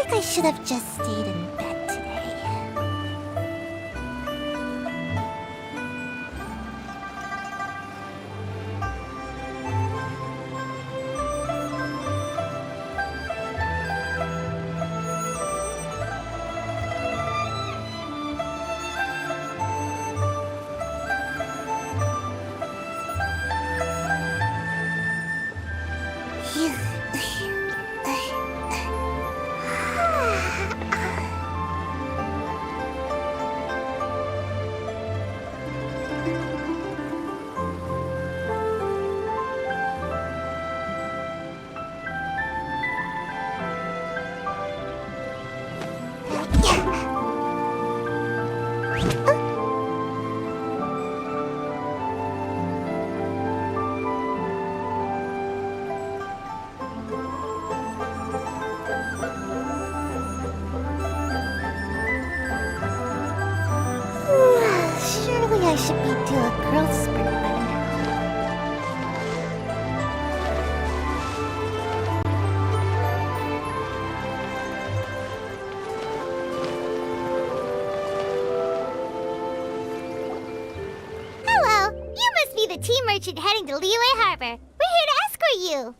like I should have just stayed in bed today. Surely I should be due a growth spurt by now. Hello! You must be the tea merchant heading to Liyue Harbor. We're here to escort you.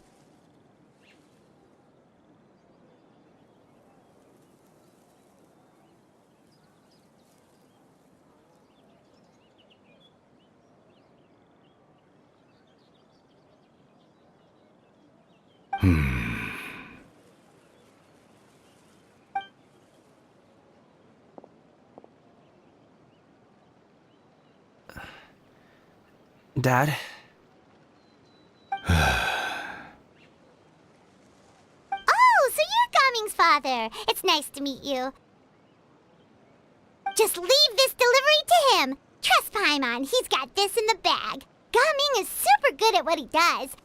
Dad? Oh, so you're Gaming's father. It's nice to meet you. Just leave this delivery to him. Trust Paimon, he's got this in the bag. Gaming is super good at what he does.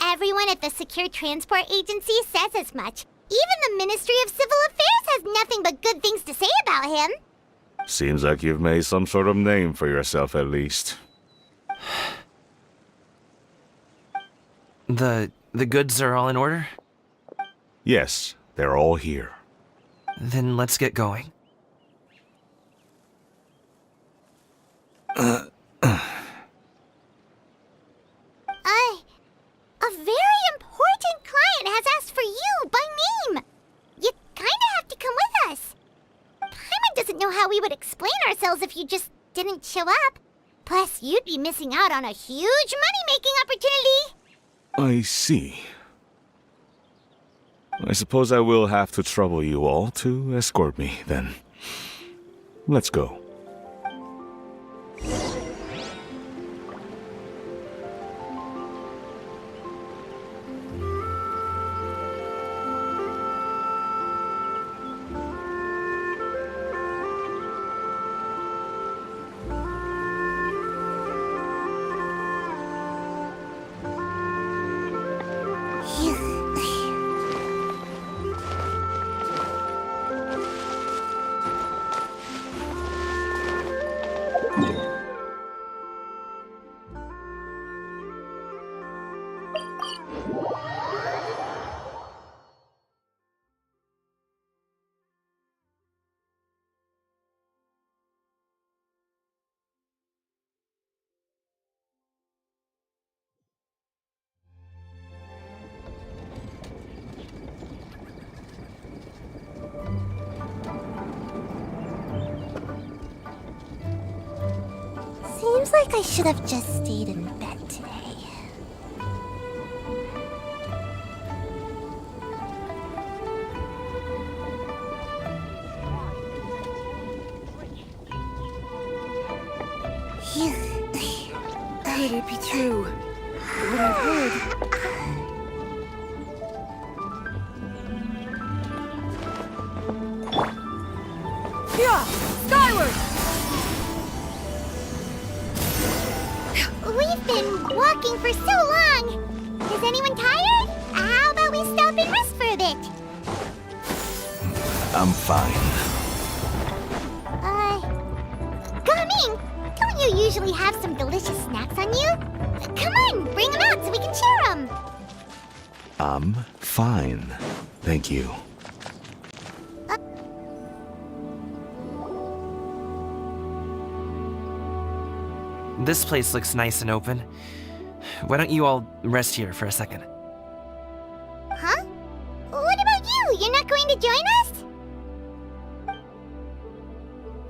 Everyone at the Secure Transport Agency says as much. Even the Ministry of Civil Affairs has nothing but good things to say about him. Seems like you've made some sort of name for yourself at least. The goods are all in order? Yes, they're all here. Then let's get going. A very important client has asked for you by name. You kinda have to come with us. Paimon doesn't know how we would explain ourselves if you just didn't show up. Plus, you'd be missing out on a huge money-making opportunity. I see. I suppose I will have to trouble you all to escort me, then. Let's go. Seems like I should have just stayed in bed today. Could it be true? What I've heard. Yeah! Skyward! We've been walking for so long. Is anyone tired? How about we stop and rest for a bit? I'm fine. Gaming, don't you usually have some delicious snacks on you? Come on, bring them out so we can share them. I'm fine. Thank you. This place looks nice and open. Why don't you all rest here for a second? Huh? What about you? You're not going to join us?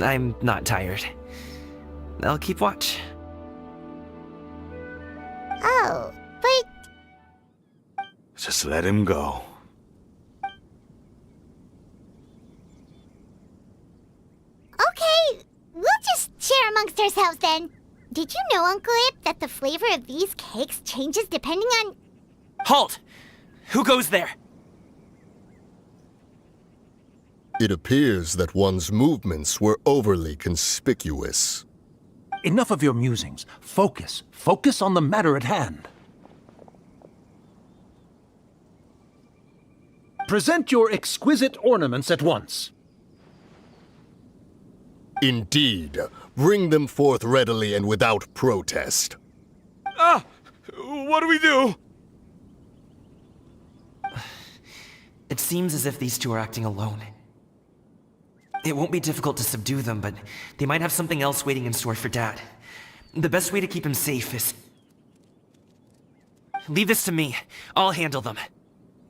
I'm not tired. I'll keep watch. Oh, but Just let him go. okay, we'll just share amongst ourselves then. Did you know, Uncle Ip, that the flavor of these cakes changes depending on... Halt! Who goes there? It appears that one's movements were overly conspicuous. Enough of your musings. Focus. Focus on the matter at hand. Present your exquisite ornaments at once. Indeed, bring them forth readily and without protest. Ah! What do we do? It seems as if these two are acting alone. It won't be difficult to subdue them, but they might have something else waiting in store for Dad. The best way to keep him safe is... Leave this to me. I'll handle them.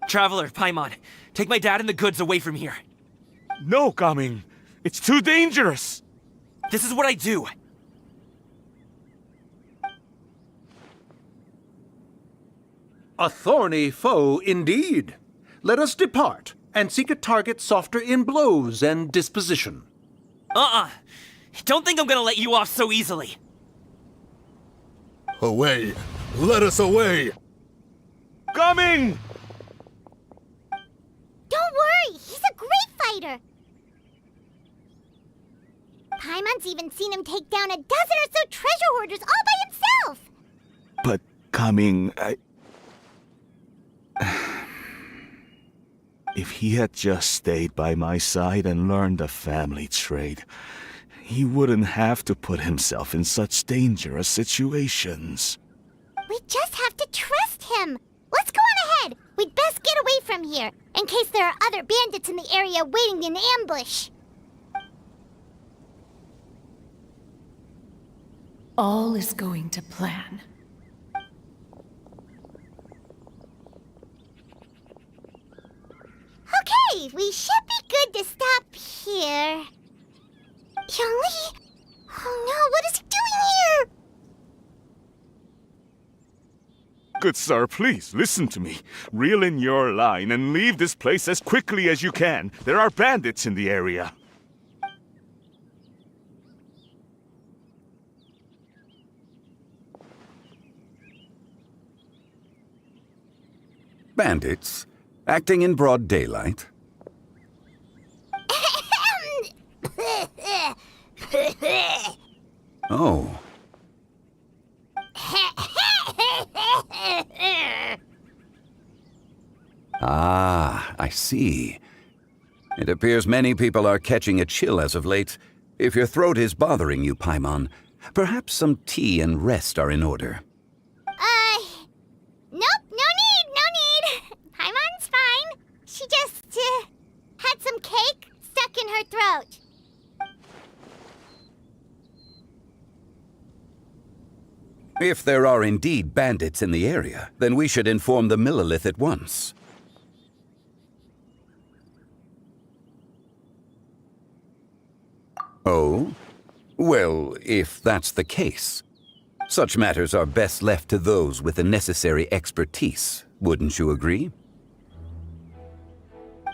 Traveler, Paimon, take my dad and the goods away from here. No, Gaming. It's too dangerous. This is what I do. A thorny foe indeed. Let us depart and seek a target softer in blows and disposition. Don't think I'm gonna let you off so easily. Away! Let us away! Coming! Don't worry, he's a great fighter. Paimon's even seen him take down a dozen or so treasure hoarders all by himself. But, Coming, If he had just stayed by my side and learned the family trade, he wouldn't have to put himself in such dangerous situations. We just have to trust him. Let's go on ahead. We'd best get away from here, in case there are other bandits in the area waiting in ambush. All is going to plan. Okay, we should be good to stop here. Youngly? Oh no, what is he doing here? Good sir, please, listen to me. Reel in your line and leave this place as quickly as you can. There are bandits in the area. Bandits? Acting in broad daylight? Oh. Ah, I see. It appears many people are catching a chill as of late. If your throat is bothering you, Paimon, perhaps some tea and rest are in order. Nope, no need. Paimon's fine. She just, had some cake stuck in her throat. If there are indeed bandits in the area, then we should inform the Millelith at once. Oh? Well, if that's the case, such matters are best left to those with the necessary expertise, wouldn't you agree?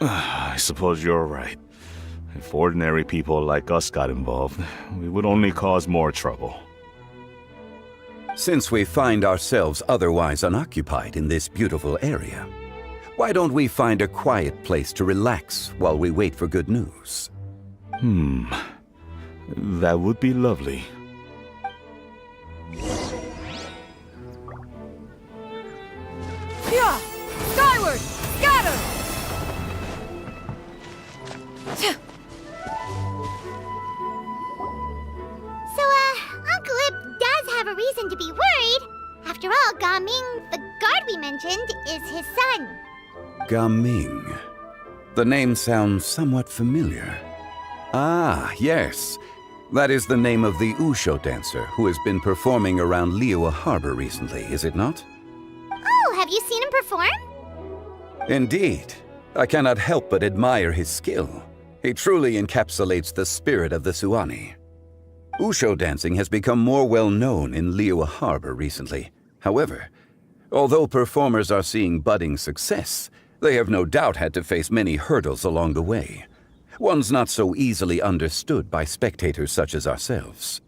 I suppose you're right. If ordinary people like us got involved, we would only cause more trouble. Since we find ourselves otherwise unoccupied in this beautiful area, why don't we find a quiet place to relax while we wait for good news? That would be lovely. Yeah! Skyward! Scatter! So, Uncle Ip does have a reason to be worried. After all, Gaming, the guard we mentioned, is his son. Gaming. The name sounds somewhat familiar. Ah, yes. That is the name of the Usho dancer who has been performing around Liyue Harbor recently, is it not? Oh, have you seen him perform? Indeed. I cannot help but admire his skill. He truly encapsulates the spirit of the Suani. Usho dancing has become more well known in Liyue Harbor recently. However, although performers are seeing budding success, they have no doubt had to face many hurdles along the way. Ones not so easily understood by spectators such as ourselves.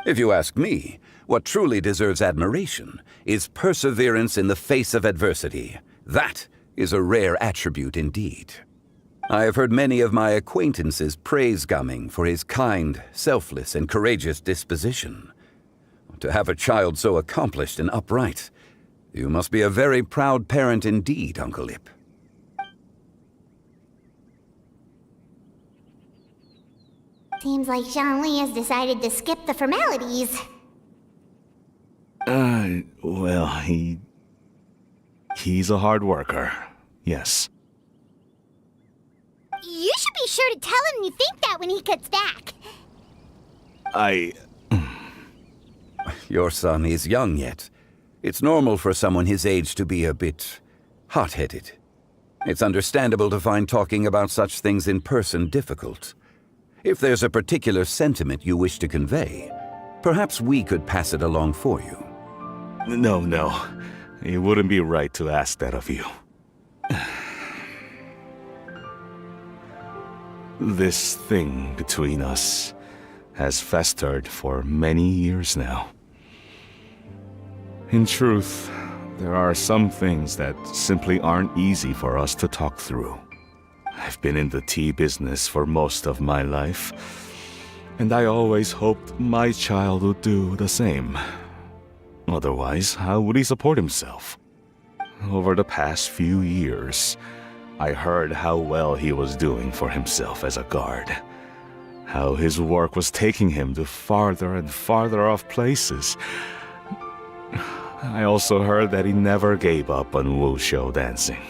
If you ask me, what truly deserves admiration is perseverance in the face of adversity. That is a rare attribute indeed. I have heard many of my acquaintances praise Gaming for his kind, selfless, and courageous disposition. To have a child so accomplished and upright, you must be a very proud parent indeed, Uncle Ip. Seems like Zhongli has decided to skip the formalities. Well, he's a hard worker. Yes. You should be sure to tell him you think that when he gets back. Your son is young yet. It's normal for someone his age to be a bit hot-headed. It's understandable to find talking about such things in person difficult. If there's a particular sentiment you wish to convey, perhaps we could pass it along for you. No. It wouldn't be right to ask that of you. This thing between us has festered for many years now. In truth, there are some things that simply aren't easy for us to talk through. I've been in the tea business for most of my life, and I always hoped my child would do the same. Otherwise, how would he support himself? Over the past few years, I heard how well he was doing for himself as a guard. How his work was taking him to farther and farther off places. I also heard that he never gave up on wushu dancing.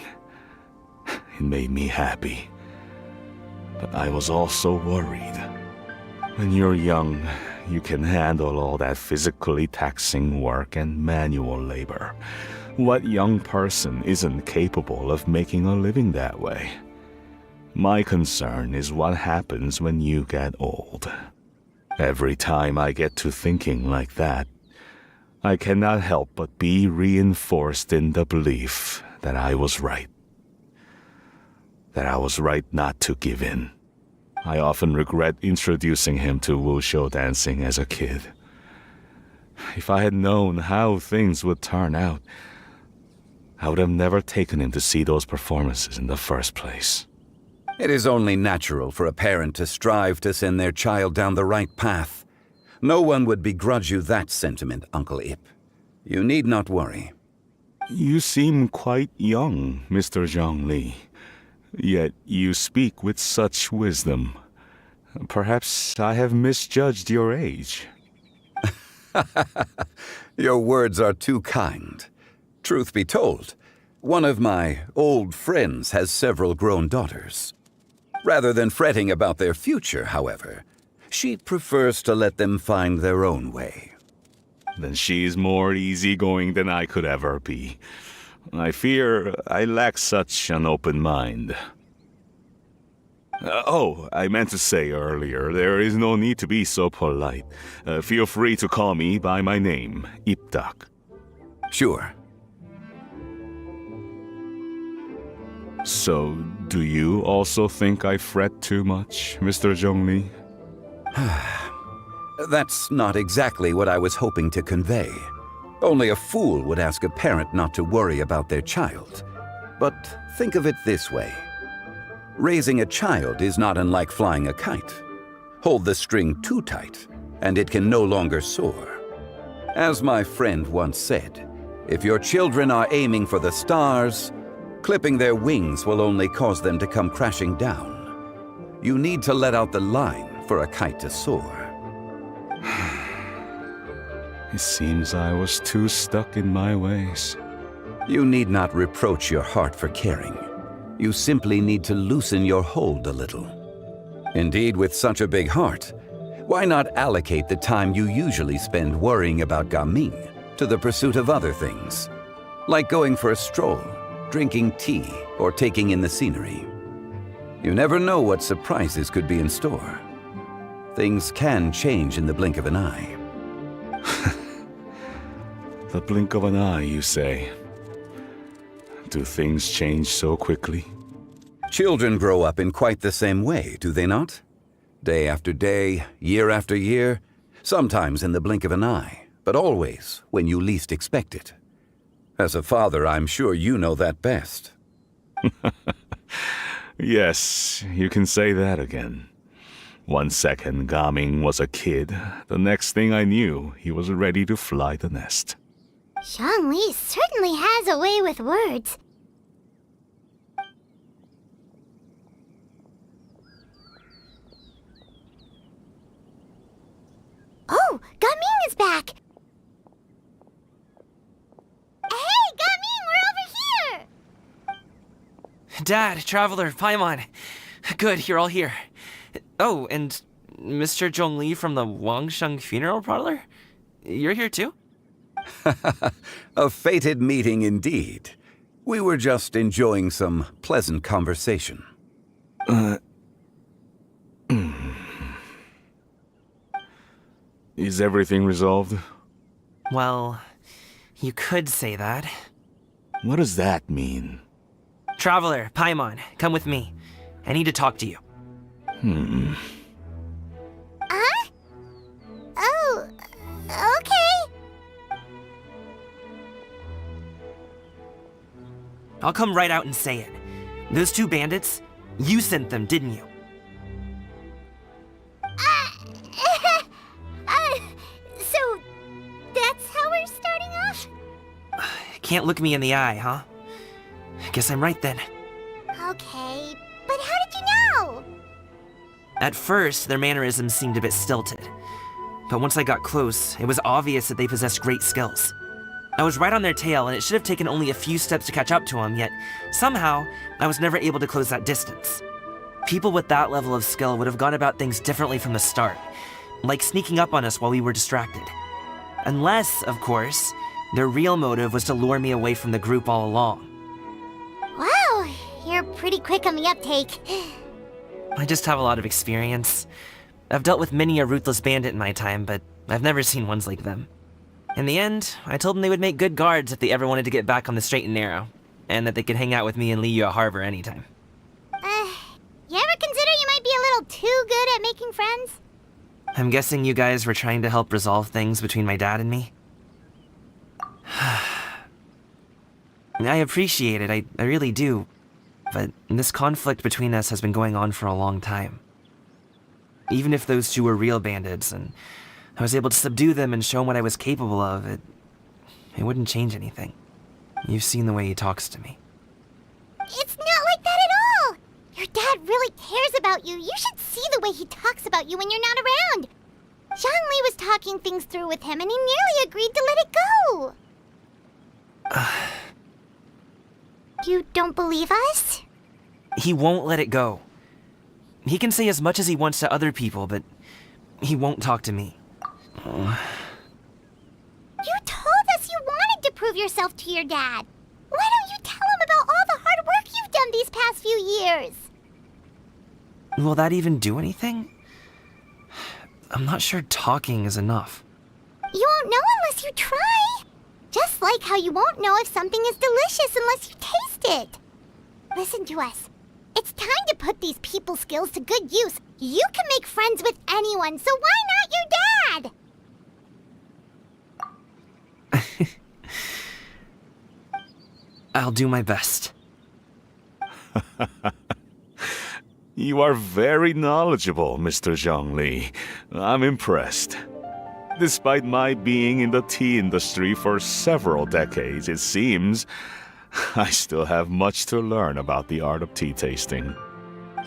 It made me happy. But I was also worried. When you're young, you can handle all that physically taxing work and manual labor. What young person isn't capable of making a living that way? My concern is what happens when you get old. Every time I get to thinking like that, I cannot help but be reinforced in the belief that I was right. That I was right not to give in. I often regret introducing him to wushu dancing as a kid. If I had known how things would turn out, I would have never taken him to see those performances in the first place. It is only natural for a parent to strive to send their child down the right path. No one would begrudge you that sentiment, Uncle Ip. You need not worry. You seem quite young, Mr. Zhongli. Yet you speak with such wisdom. Perhaps I have misjudged your age. Your words are too kind. Truth be told, one of my old friends has several grown daughters. Rather than fretting about their future, however, she prefers to let them find their own way. Then she's more easygoing than I could ever be. I fear I lack such an open mind. I meant to say earlier, there is no need to be so polite. Feel free to call me by my name, Ipdak. Sure. So, do you also think I fret too much, Mr. Zhongli? That's not exactly what I was hoping to convey. Only a fool would ask a parent not to worry about their child. But think of it this way. Raising a child is not unlike flying a kite. Hold the string too tight, and it can no longer soar. As my friend once said, if your children are aiming for the stars, clipping their wings will only cause them to come crashing down. You need to let out the line for a kite to soar. It seems I was too stuck in my ways. You need not reproach your heart for caring. You simply need to loosen your hold a little. Indeed, with such a big heart, Why not allocate the time you usually spend worrying about Gaming to the pursuit of other things, like going for a stroll, drinking tea, or taking in the scenery? You never know what surprises could be in store. Things can change in the blink of an eye. The blink of an eye, you say? Do things change so quickly? Children grow up in quite the same way, do they not? Day after day, year after year, sometimes in the blink of an eye, but always when you least expect it. As a father, I'm sure you know that best. Yes, you can say that again. 1 second Gaming was a kid. The next thing I knew, he was ready to fly the nest. Zhongli certainly has a way with words. Oh, Gaming is back! Hey, Gaming, we're over here! Dad, Traveler, Paimon. Good, you're all here. Oh, and Mr. Zhongli from the Wangsheng Funeral Parlor? You're here too? A fated meeting indeed. We were just enjoying some pleasant conversation. Is everything resolved? Well, you could say that. What does that mean? Traveler, Paimon, come with me. I need to talk to you. Huh? Oh, okay. I'll come right out and say it. Those two bandits, you sent them, didn't you? So that's how we're starting off? Can't look me in the eye, huh? Guess I'm right then. Okay, but how did you know? At first, their mannerisms seemed a bit stilted. But once I got close, it was obvious that they possessed great skills. I was right on their tail, and it should have taken only a few steps to catch up to them, yet somehow, I was never able to close that distance. People with that level of skill would have gone about things differently from the start, like sneaking up on us while we were distracted. Unless, of course, their real motive was to lure me away from the group all along. Wow, you're pretty quick on the uptake. I just have a lot of experience. I've dealt with many a ruthless bandit in my time, but I've never seen ones like them. In the end, I told them they would make good guards if they ever wanted to get back on the straight and narrow, and that they could hang out with me in Liyue Harbor anytime. You ever consider you might be a little too good at making friends? I'm guessing you guys were trying to help resolve things between my dad and me? I appreciate it, I really do. But this conflict between us has been going on for a long time. Even if those two were real bandits, and I was able to subdue them and show them what I was capable of, it wouldn't change anything. You've seen the way he talks to me. It's not like that at all! Your dad really cares about you. You should see the way he talks about you when you're not around. Zhongli was talking things through with him, and he nearly agreed to let it go. You don't believe us? He won't let it go. He can say as much as he wants to other people, but he won't talk to me. You told us you wanted to prove yourself to your dad. Why don't you tell him about all the hard work you've done these past few years? Will that even do anything? I'm not sure talking is enough. You won't know unless you try. Just like how you won't know if something is delicious unless you taste it. Listen to us. It's time to put these people skills to good use. You can make friends with anyone, so why not your dad? I'll do my best. You are very knowledgeable, Mr. Zhongli. I'm impressed. Despite my being in the tea industry for several decades, it seems I still have much to learn about the art of tea tasting.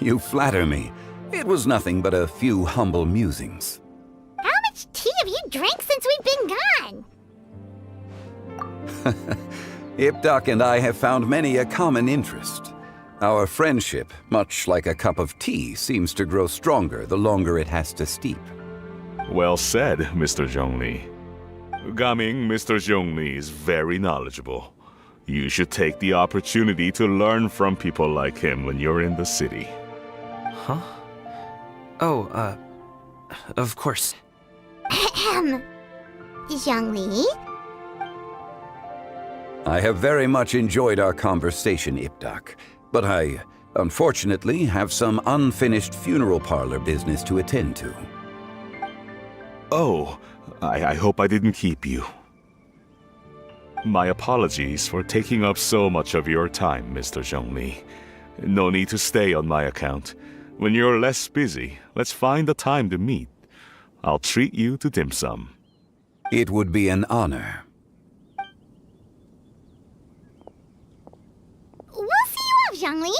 You flatter me. It was nothing but a few humble musings. How much tea have you drank since we've been gone? Ipdak and I have found many a common interest. Our friendship, much like a cup of tea, seems to grow stronger the longer it has to steep. Well said, Mr. Zhongli. Gaming, Mr. Zhongli is very knowledgeable. You should take the opportunity to learn from people like him when you're in the city. Huh? Oh, of course. Ahem. Zhongli? I have very much enjoyed our conversation, Ipdak, but I, unfortunately, have some unfinished funeral parlor business to attend to. Oh, I hope I didn't keep you. My apologies for taking up so much of your time, Mr. Zhongli. No need to stay on my account. When you're less busy, let's find a time to meet. I'll treat you to dim sum. It would be an honor. We'll see you off, Zhongli.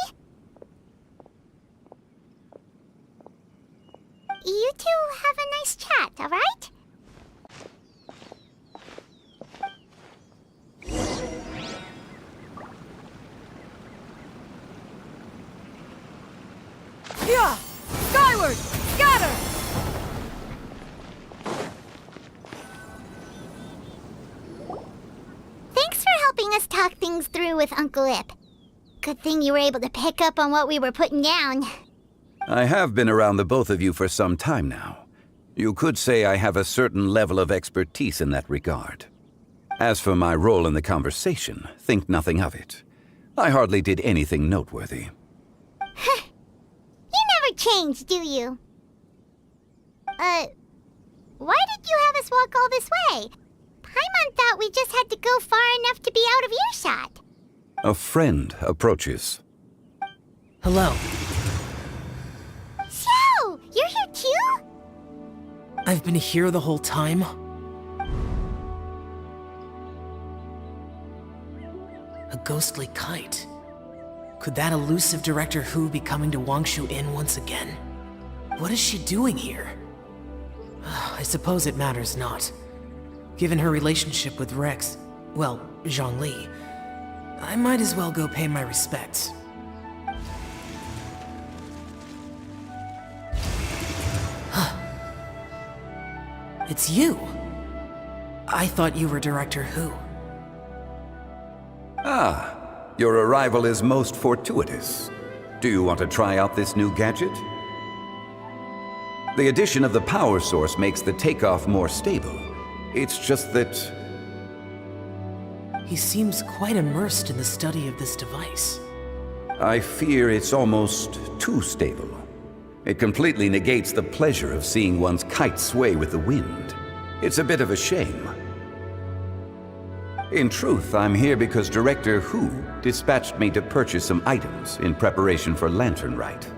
You two have a nice chat, all right? Yeah! Skyward! Scatter! Thanks for helping us talk things through with Uncle Ip. Good thing you were able to pick up on what we were putting down. I have been around the both of you for some time now. You could say I have a certain level of expertise in that regard. As for my role in the conversation, think nothing of it. I hardly did anything noteworthy. You never change, do you? Why did you have us walk all this way? Paimon thought we just had to go far enough to be out of earshot. A friend approaches. Hello. So, you're here too? I've been here the whole time? A ghostly kite. Could that elusive Director Hu be coming to Wangshu Inn once again? What is she doing here? I suppose it matters not. Given her relationship with Rex, well, Zhongli, I might as well go pay my respects. It's you! I thought you were Director Hu. Ah, your arrival is most fortuitous. Do you want to try out this new gadget? The addition of the power source makes the takeoff more stable. It's just that... He seems quite immersed in the study of this device. I fear it's almost too stable. It completely negates the pleasure of seeing one's kite sway with the wind. It's a bit of a shame. In truth, I'm here because Director Hu dispatched me to purchase some items in preparation for Lantern Rite.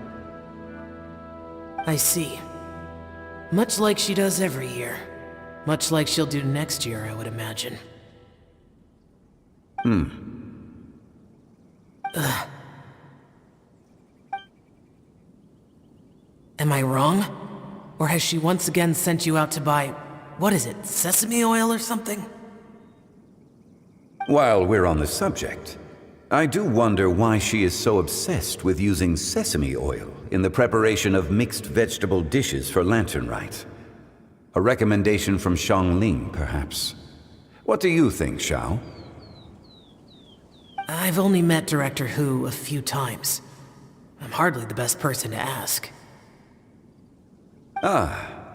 I see. Much like she does every year. Much like she'll do next year, I would imagine. Am I wrong? Or has she once again sent you out to buy, what is it, sesame oil or something? While we're on the subject, I do wonder why she is so obsessed with using sesame oil in the preparation of mixed vegetable dishes for Lantern Rite. A recommendation from Xiangling, perhaps. What do you think, Xiao? I've only met Director Hu a few times. I'm hardly the best person to ask.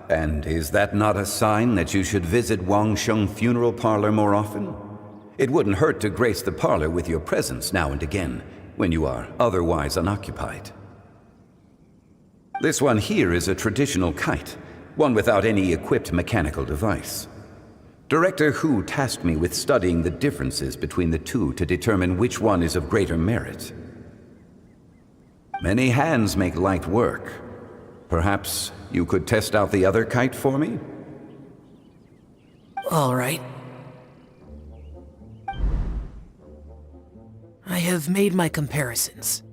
And is that not a sign that you should visit Wangsheng Funeral Parlor more often? It wouldn't hurt to grace the parlor with your presence now and again, when you are otherwise unoccupied. This one here is a traditional kite, one without any equipped mechanical device. Director Hu tasked me with studying the differences between the two to determine which one is of greater merit. Many hands make light work. Perhaps you could test out the other kite for me? All right. I have made my comparisons.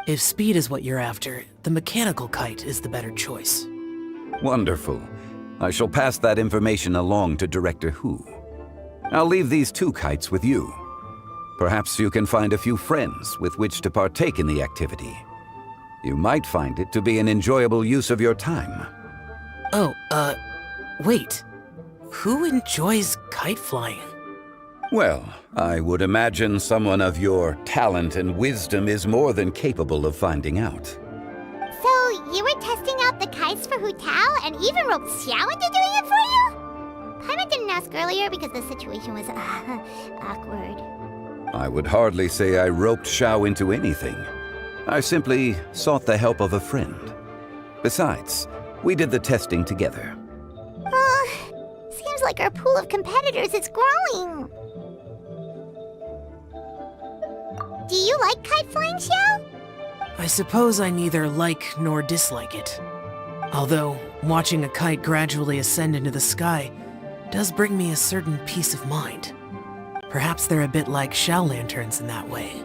If speed is what you're after, the mechanical kite is the better choice. Wonderful. I shall pass that information along to Director Hu. I'll leave these two kites with you. Perhaps you can find a few friends with which to partake in the activity. You might find it to be an enjoyable use of your time. Oh, Wait, who enjoys kite flying? Well, I would imagine someone of your talent and wisdom is more than capable of finding out. So, you were testing out the kites for Hu Tao and even roped Xiao into doing it for you? Paimon didn't ask earlier because the situation was awkward. I would hardly say I roped Xiao into anything. I simply sought the help of a friend. Besides, we did the testing together. Seems like our pool of competitors is growing. Do you like kite flying, Xiao? I suppose I neither like nor dislike it. Although, watching a kite gradually ascend into the sky does bring me a certain peace of mind. Perhaps they're a bit like Xiao lanterns in that way.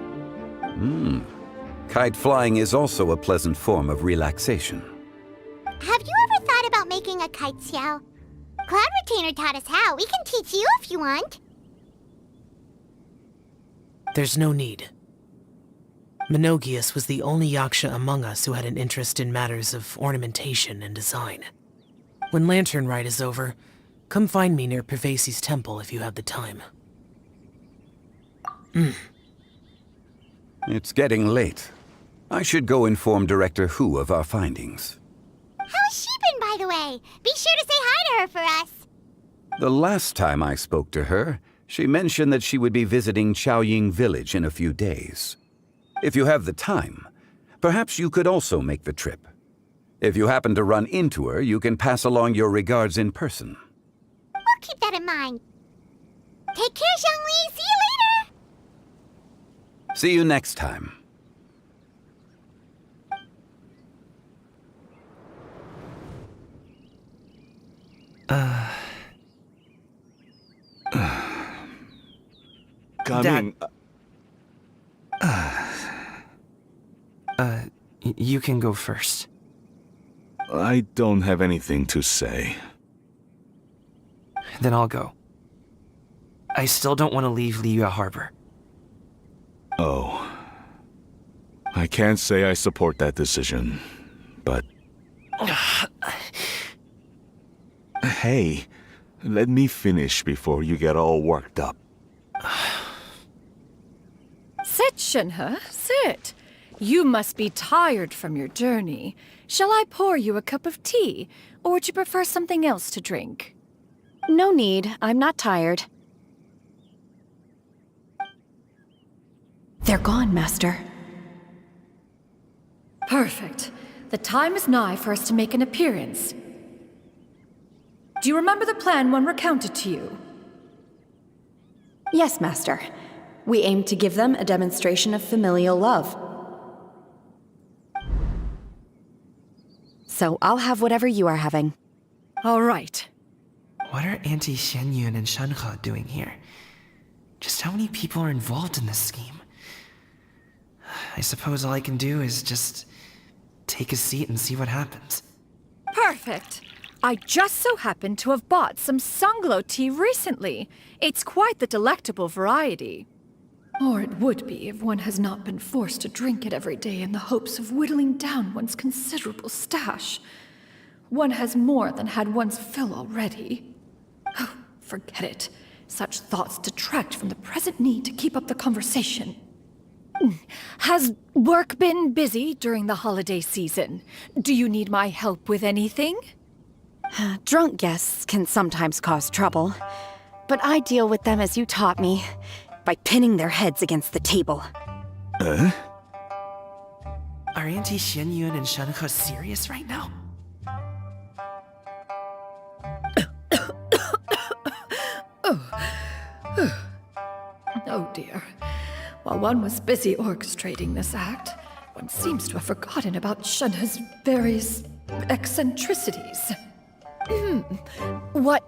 Kite flying is also a pleasant form of relaxation. Have you ever thought about making a kite, Xiao? Cloud Retainer taught us how. We can teach you if you want. There's no need. Menogias was the only Yaksha among us who had an interest in matters of ornamentation and design. When Lantern Rite is over, come find me near Pervasi's temple if you have the time. It's getting late. I should go inform Director Hu of our findings. How's she been, by the way? Be sure to say hi to her for us. The last time I spoke to her, she mentioned that she would be visiting Chaoying Village in a few days. If you have the time, perhaps you could also make the trip. If you happen to run into her, you can pass along your regards in person. We'll keep that in mind. Take care, Zhongli. See you later. See you next time. Coming. You can go first. I don't have anything to say. Then I'll go. I still don't want to leave Liyue Harbor. Oh. I can't say I support that decision, but... Hey, let me finish before you get all worked up. Sit, Shenhe, sit. You must be tired from your journey. Shall I pour you a cup of tea, or would you prefer something else to drink? No need. I'm not tired. They're gone, Master. Perfect. The time is nigh for us to make an appearance. Do you remember the plan one recounted to you? Yes, Master. We aim to give them a demonstration of familial love. So I'll have whatever you are having. All right. What are Auntie Xianyun and Shenhe doing here? Just how many people are involved in this scheme? I suppose all I can do is just take a seat and see what happens. Perfect. I just so happen to have bought some Sunglow tea recently. It's quite the delectable variety. Or it would be if one has not been forced to drink it every day in the hopes of whittling down one's considerable stash. One has more than had one's fill already. Oh, forget it. Such thoughts detract from the present need to keep up the conversation. Has work been busy during the holiday season? Do you need my help with anything? Drunk guests can sometimes cause trouble, but I deal with them as you taught me, by pinning their heads against the table. Are Auntie Xianyun and Shenhe serious right now? Oh dear. While one was busy orchestrating this act, one seems to have forgotten about Shenhe's various eccentricities. What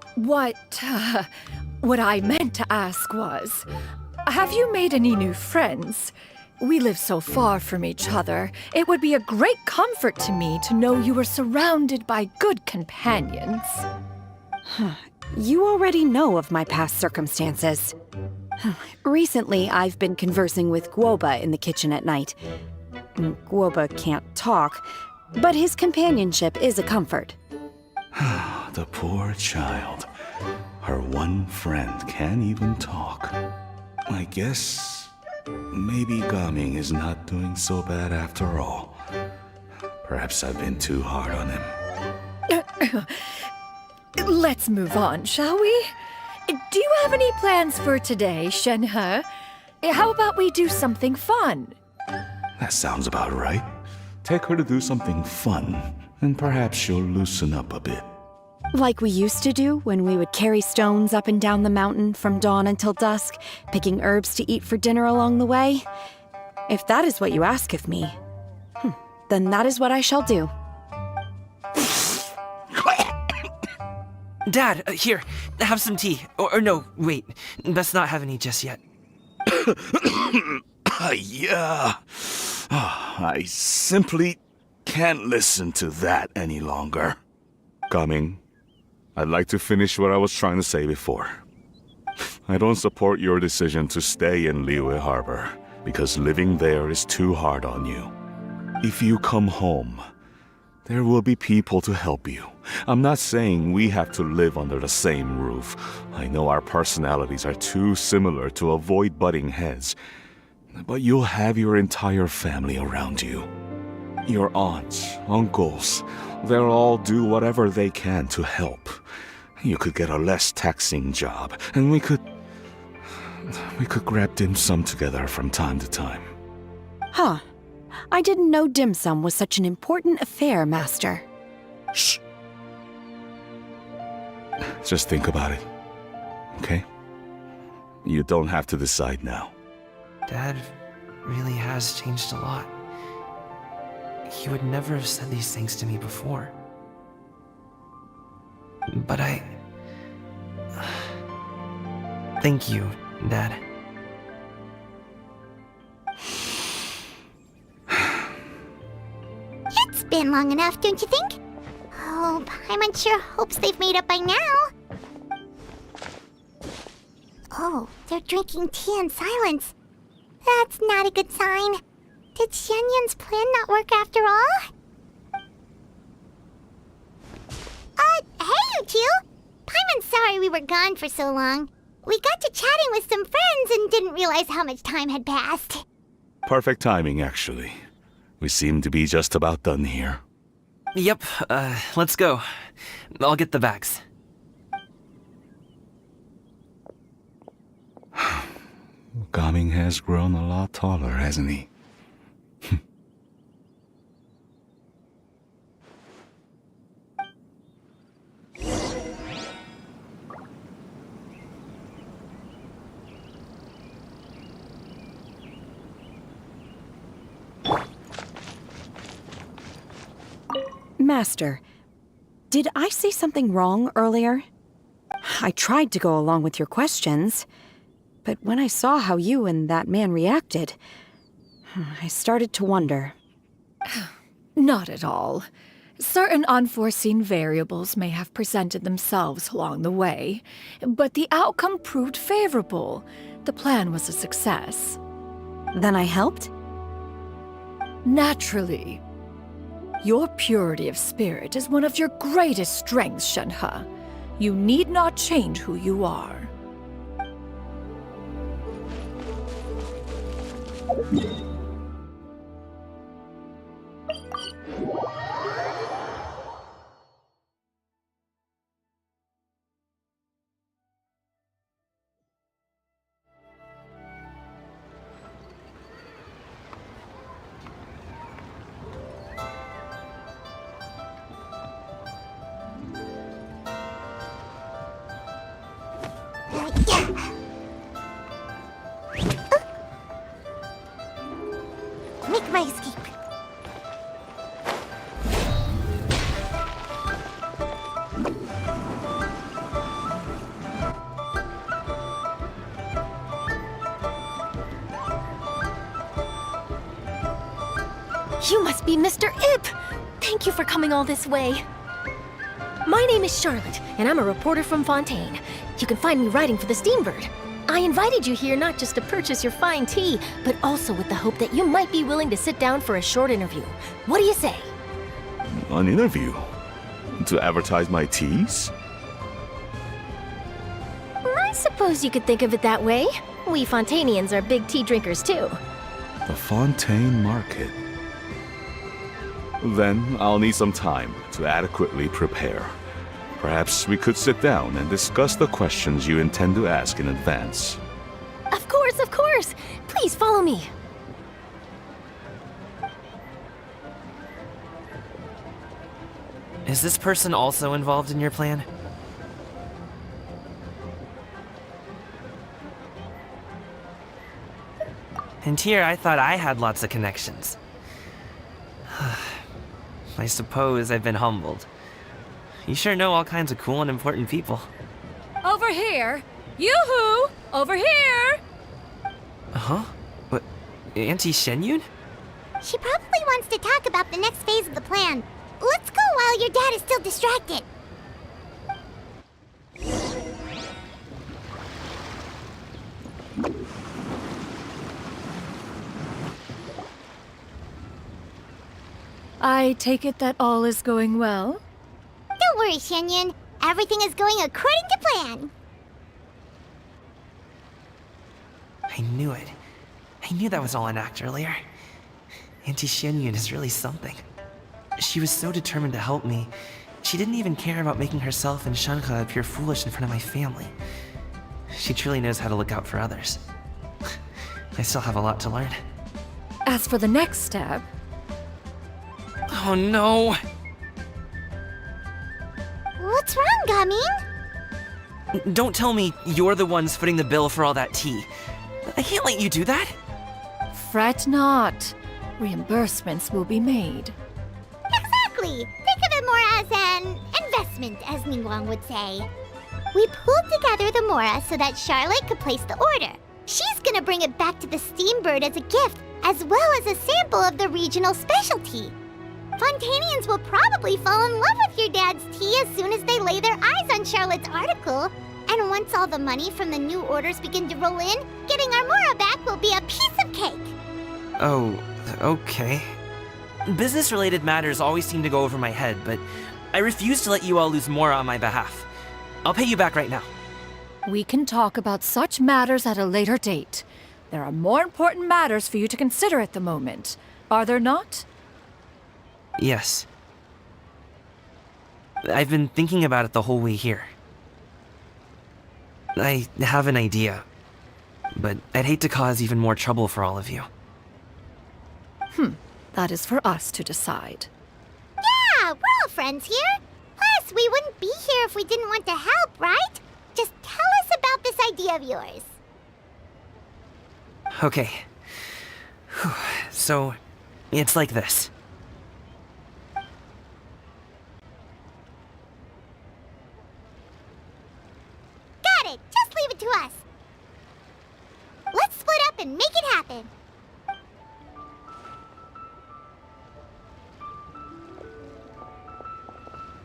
I meant to ask was, have you made any new friends? We live so far from each other. It would be a great comfort to me to know you were surrounded by good companions. You already know of my past circumstances. Recently, I've been conversing with Guoba in the kitchen at night. Guoba can't talk, but his companionship is a comfort. The poor child. Her one friend can't even talk. I guess maybe Gaming is not doing so bad after all. Perhaps I've been too hard on him. Let's move on, shall we? Do you have any plans for today, Shenhe? How about we do something fun? That sounds about right. Take her to do something fun, and perhaps she'll loosen up a bit. Like we used to do when we would carry stones up and down the mountain from dawn until dusk, picking herbs to eat for dinner along the way? If that is what you ask of me, then that is what I shall do. Dad, here, have some tea. Or no, wait, best not have any just yet. Yeah. I simply can't listen to that any longer. Coming. I'd like to finish what I was trying to say before. I don't support your decision to stay in Liyue Harbor, because living there is too hard on you. If you come home, there will be people to help you. I'm not saying we have to live under the same roof. I know our personalities are too similar to avoid butting heads. But you'll have your entire family around you. Your aunts, uncles, they'll all do whatever they can to help. You could get a less taxing job, and we could grab dim sum together from time to time. Huh. I didn't know dim sum was such an important affair, Master. Shh. Just think about it, okay? You don't have to decide now. Dad really has changed a lot. He would never have said these things to me before. But thank you, Dad. It's been long enough, don't you think? Oh, Paimon sure hopes they've made up by now. Oh, they're drinking tea in silence. That's not a good sign. Did Xianyun's plan not work after all? Hey you two! Paimon's sorry we were gone for so long. We got to chatting with some friends and didn't realize how much time had passed. Perfect timing, actually. We seem to be just about done here. Yep, let's go. I'll get the bags. Gaming has grown a lot taller, hasn't he? Master, did I say something wrong earlier? I tried to go along with your questions, but when I saw how you and that man reacted, I started to wonder. Not at all. Certain unforeseen variables may have presented themselves along the way, but the outcome proved favorable. The plan was a success. Then I helped? Naturally. Your purity of spirit is one of your greatest strengths, Shenhe. You need not change who you are. Make my escape. You must be Mr. Ip! Thank you for coming all this way. My name is Charlotte, and I'm a reporter from Fontaine. You can find me writing for the Steambird. I invited you here not just to purchase your fine tea, but also with the hope that you might be willing to sit down for a short interview. What do you say? An interview? To advertise my teas? I suppose you could think of it that way. We Fontanians are big tea drinkers too. The Fontaine Market. Then I'll need some time to adequately prepare. Perhaps we could sit down and discuss the questions you intend to ask in advance. Of course, of course! Please follow me. Is this person also involved in your plan? And here I thought I had lots of connections. I suppose I've been humbled. You sure know all kinds of cool and important people. Over here! Yoo-hoo! Over here! Huh? What? Auntie Shenyun? She probably wants to talk about the next phase of the plan. Let's go while your dad is still distracted. I take it that all is going well? Don't worry, Shenyun. Everything is going according to plan. I knew it. I knew that was all an act earlier. Auntie Shenyun is really something. She was so determined to help me. She didn't even care about making herself and Shanka appear foolish in front of my family. She truly knows how to look out for others. I still have a lot to learn. As for the next step, Oh no! What's wrong, Gaming? Don't tell me you're the ones footing the bill for all that tea. I can't let you do that. fret not. Reimbursements will be made. Exactly. Think of it more as an investment, as Ningguang would say. We pulled together the Mora so that Charlotte could place the order. She's gonna bring it back to the Steambird as a gift, as well as a sample of the regional specialty. Fontanians will probably fall in love with your dad's tea as soon as they lay their eyes on Charlotte's article. And once all the money from the new orders begin to roll in, getting our Mora back will be a piece of cake. Oh, okay. Business-related matters always seem to go over my head, but I refuse to let you all lose more on my behalf. I'll pay you back right now. We can talk about such matters at a later date. There are more important matters for you to consider at the moment, are there not? Yes. I've been thinking about it the whole way here. I have an idea, but I'd hate to cause even more trouble for all of you. That is for us to decide. Yeah, we're all friends here. Plus, we wouldn't be here if we didn't want to help, right? Just tell us about this idea of yours. Okay. Whew. So, it's like this. Got it. Just leave it to us. Let's split up and make it happen.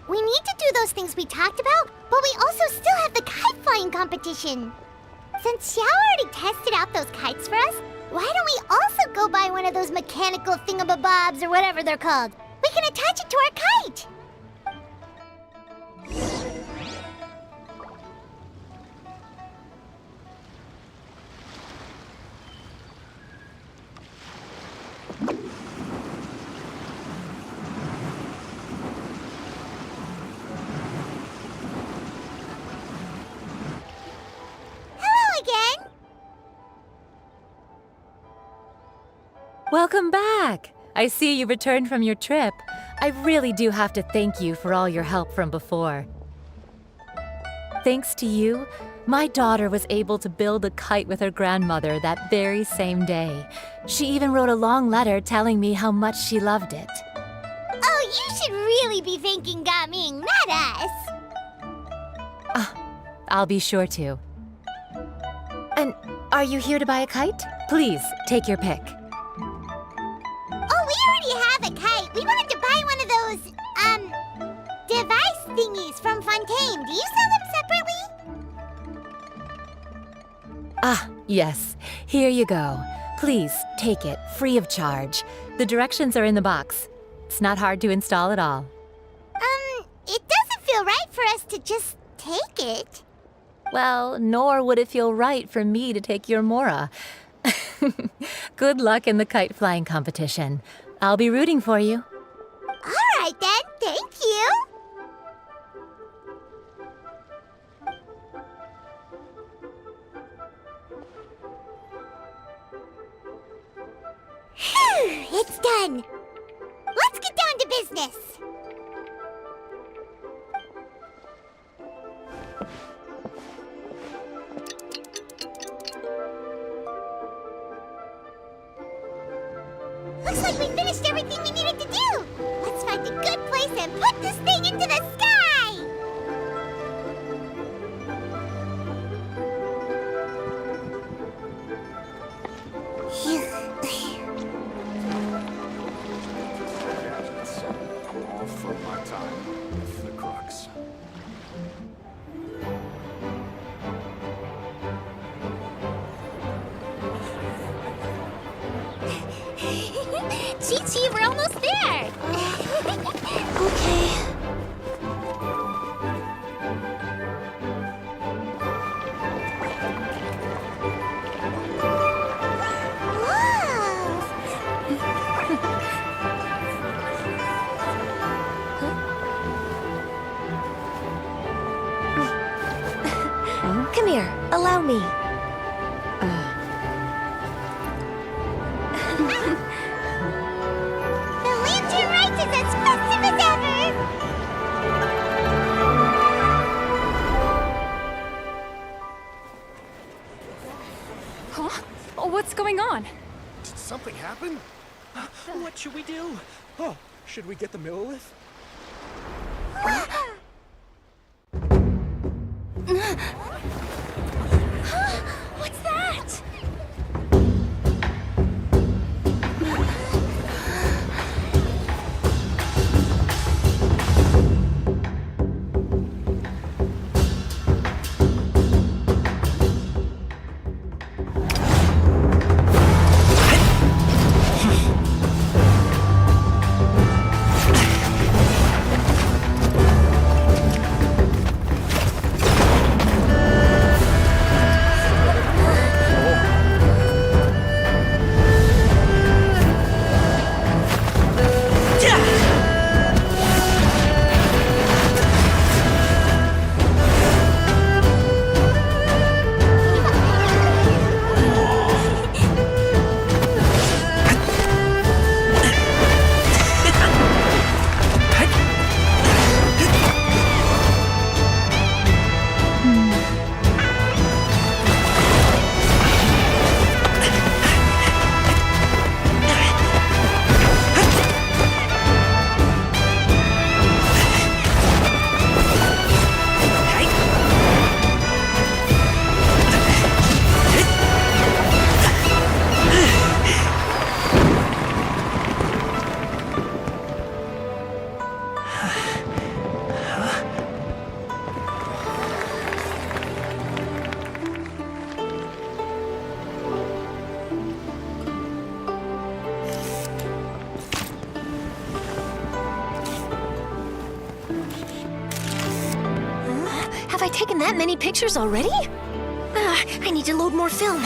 We need to do those things we talked about, but we also still have the kite flying competition. Since Xiao already tested out those kites for us, why don't we also go buy one of those mechanical thingamabobs or whatever they're called? We can attach it to our kite. Hello again. Welcome back! I see you returned from your trip. I really do have to thank you for all your help from before. Thanks to you, my daughter was able to build a kite with her grandmother that very same day. She even wrote a long letter telling me how much she loved it. Oh, you should really be thanking Gaming, not us. I'll be sure to. And are you here to buy a kite? Please, take your pick. Oh, we already have a kite. We wanted to buy one of those, device thingies from Fontaine. Do you sell them separately? Yes. Here you go. Please, take it, free of charge. The directions are in the box. It's not hard to install at all. It does to just take it. Well, nor would it feel right for me to take your Mora. Good luck in the kite flying competition. I'll be rooting for you. All right then, thank you. Phew, it's done. Let's get down to business. Looks like we finished everything we needed to do. Let's find a good place and put this thing into the sky. I'm all for my time with the crux. Chi-Chi, we're almost there. Okay. Come here, allow me. The lantern rite is as festive as ever! Huh? What's going on? Did something happen? What should we do? Oh, should we get the Millilith? What's that? Have I taken that many pictures already? I need to load more film.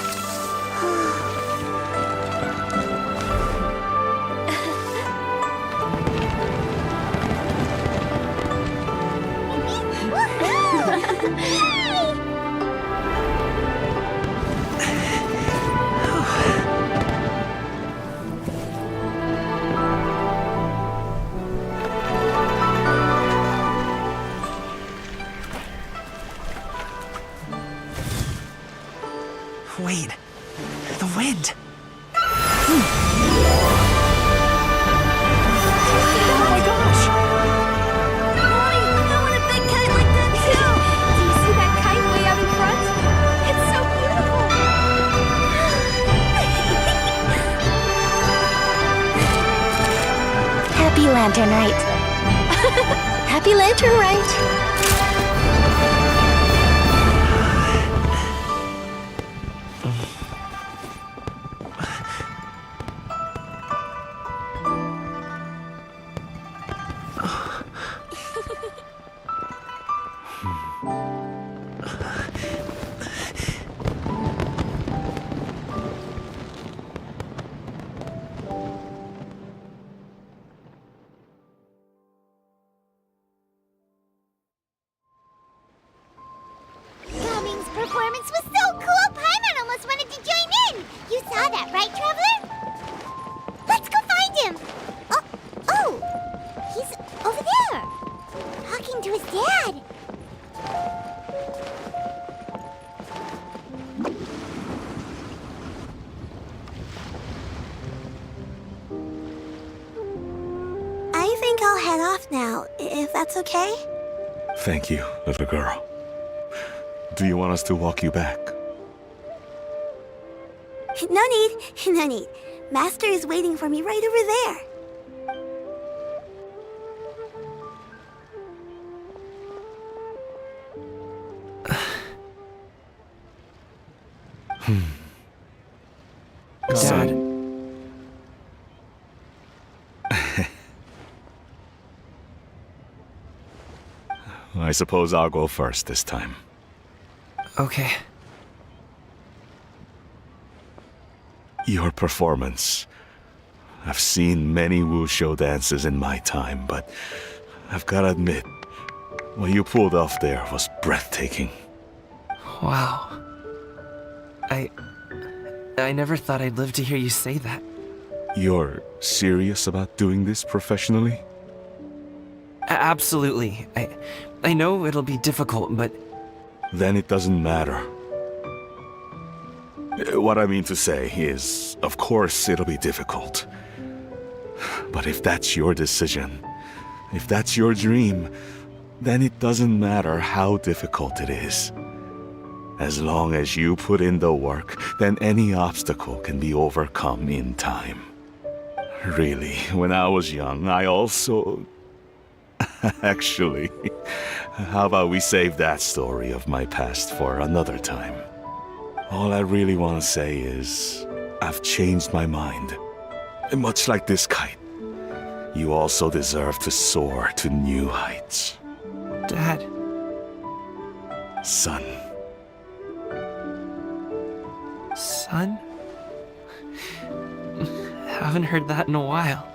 Wait, the wind. Oh my gosh! Mommy, I want a big kite like that too! Do you see that kite way out in front? It's so beautiful! Happy Lantern Rite. Happy Lantern Rite. I think I'll head off now, if that's okay. Thank you, little girl. Do you want us to walk you back? No need, no need. Master is waiting for me right over there. Dad. I suppose I'll go first this time. Okay. Your performance. I've seen many wushou dances in my time, but I've gotta admit, what you pulled off there was breathtaking. Wow. I never thought I'd live to hear you say that. You're serious about doing this professionally? Absolutely. I know it'll be difficult, but... Then it doesn't matter. What I mean to say is, of course it'll be difficult. But if that's your decision, if that's your dream, then it doesn't matter how difficult it is. As long as you put in the work, then any obstacle can be overcome in time. Really, when I was young, I also... Actually, how about we save that story of my past for another time? All I really want to say is, I've changed my mind. And much like this kite, you also deserve to soar to new heights. Dad. Son. Son? Haven't heard that in a while.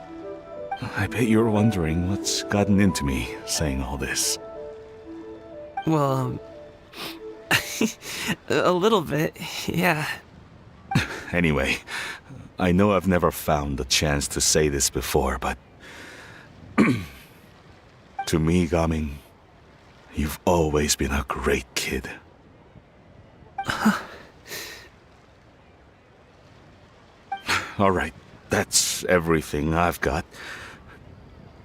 I bet you're wondering what's gotten into me saying all this. Well, a little bit, yeah. Anyway, I know I've never found the chance to say this before, but... to me, Gaming, you've always been a great kid. Alright, that's everything I've got.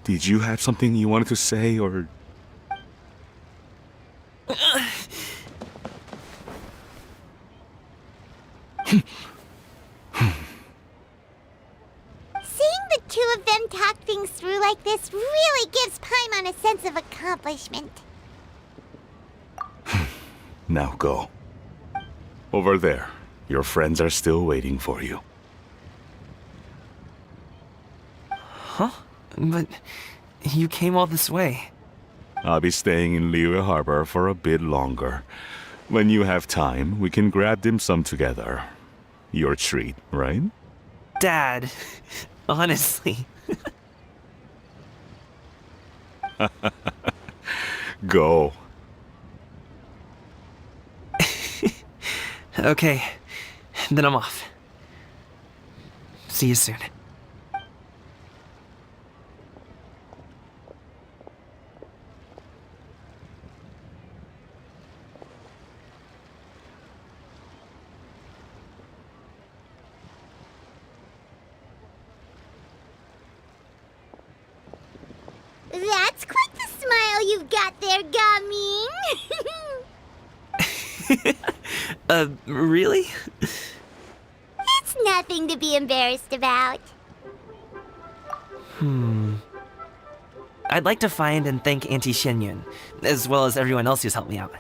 Did you have something you wanted to say, or... Seeing the two of them talk things through like this really gives Paimon a sense of accomplishment. Now go. Over there. Your friends are still waiting for you. Huh? But you came all this way. I'll be staying in Liyue Harbor for a bit longer. When you have time, we can grab dim sum together. Your treat, right? Dad, honestly. Go. Okay, then I'm off. See you soon. That's quite the smile you've got there, Gaming. Really? It's nothing to be embarrassed about. I'd like to find and thank Auntie Xinyun, as well as everyone else who's helped me out.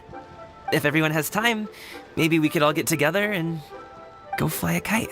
If everyone has time, maybe we could all get together and go fly a kite.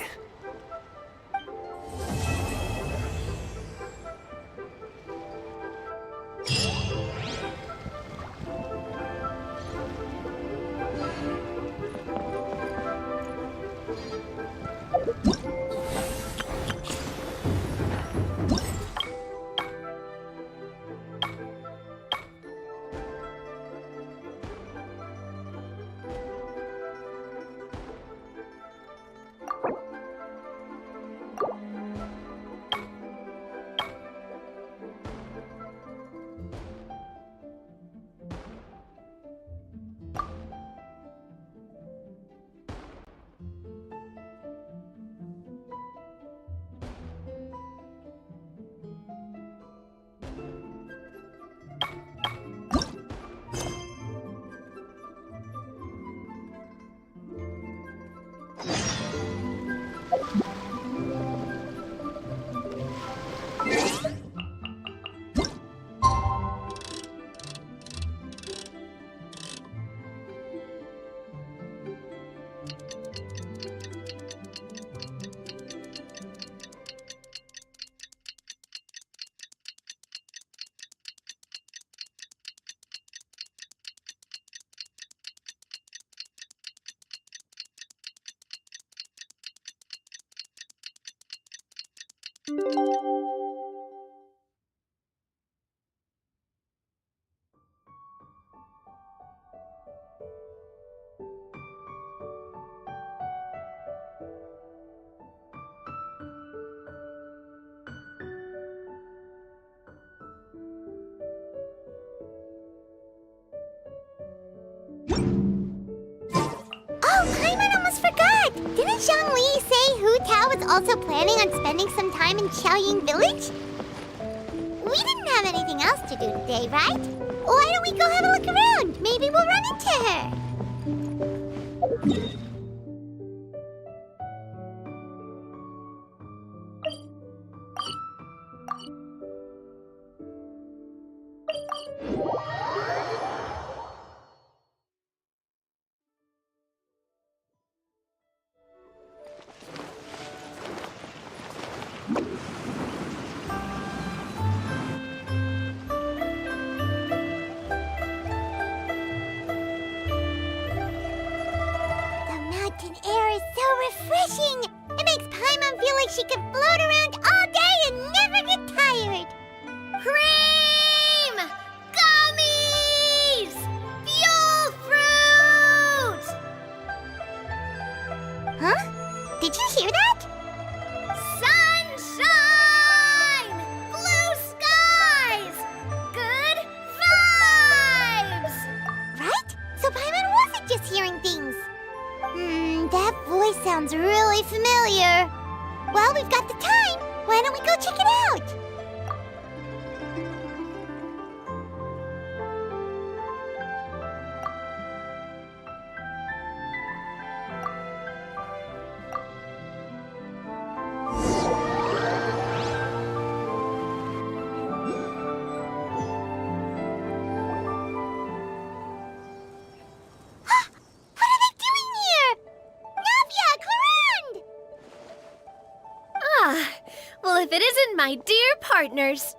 Oh, Paimon almost forgot! Didn't Zhongli say Hu Tao was also planning on spending some time in Xiaoying Village? We didn't have anything else to do today, right? Why don't we go have a look around? Maybe we'll run into her. Refreshing! It makes Paimon feel like she could float around all day and never get tired. Cream! Gummies! Fuel fruit! Huh? Did you hear that? Sunshine! Blue skies! Good vibes! Right? So Paimon wasn't just hearing things. That voice sounds really familiar. Well, we've got the time. Why don't we go check it out? Well, if it isn't my dear partners.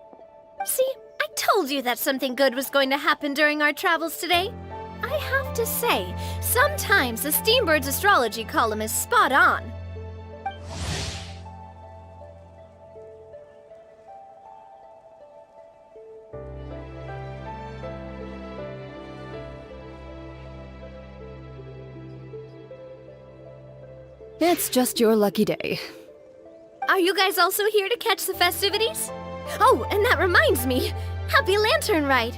See, I told you that something good was going to happen during our travels today. I have to say, sometimes the Steambird's astrology column is spot on. It's just your lucky day. Are you guys also here to catch the festivities? Oh, and that reminds me. Happy Lantern Rite!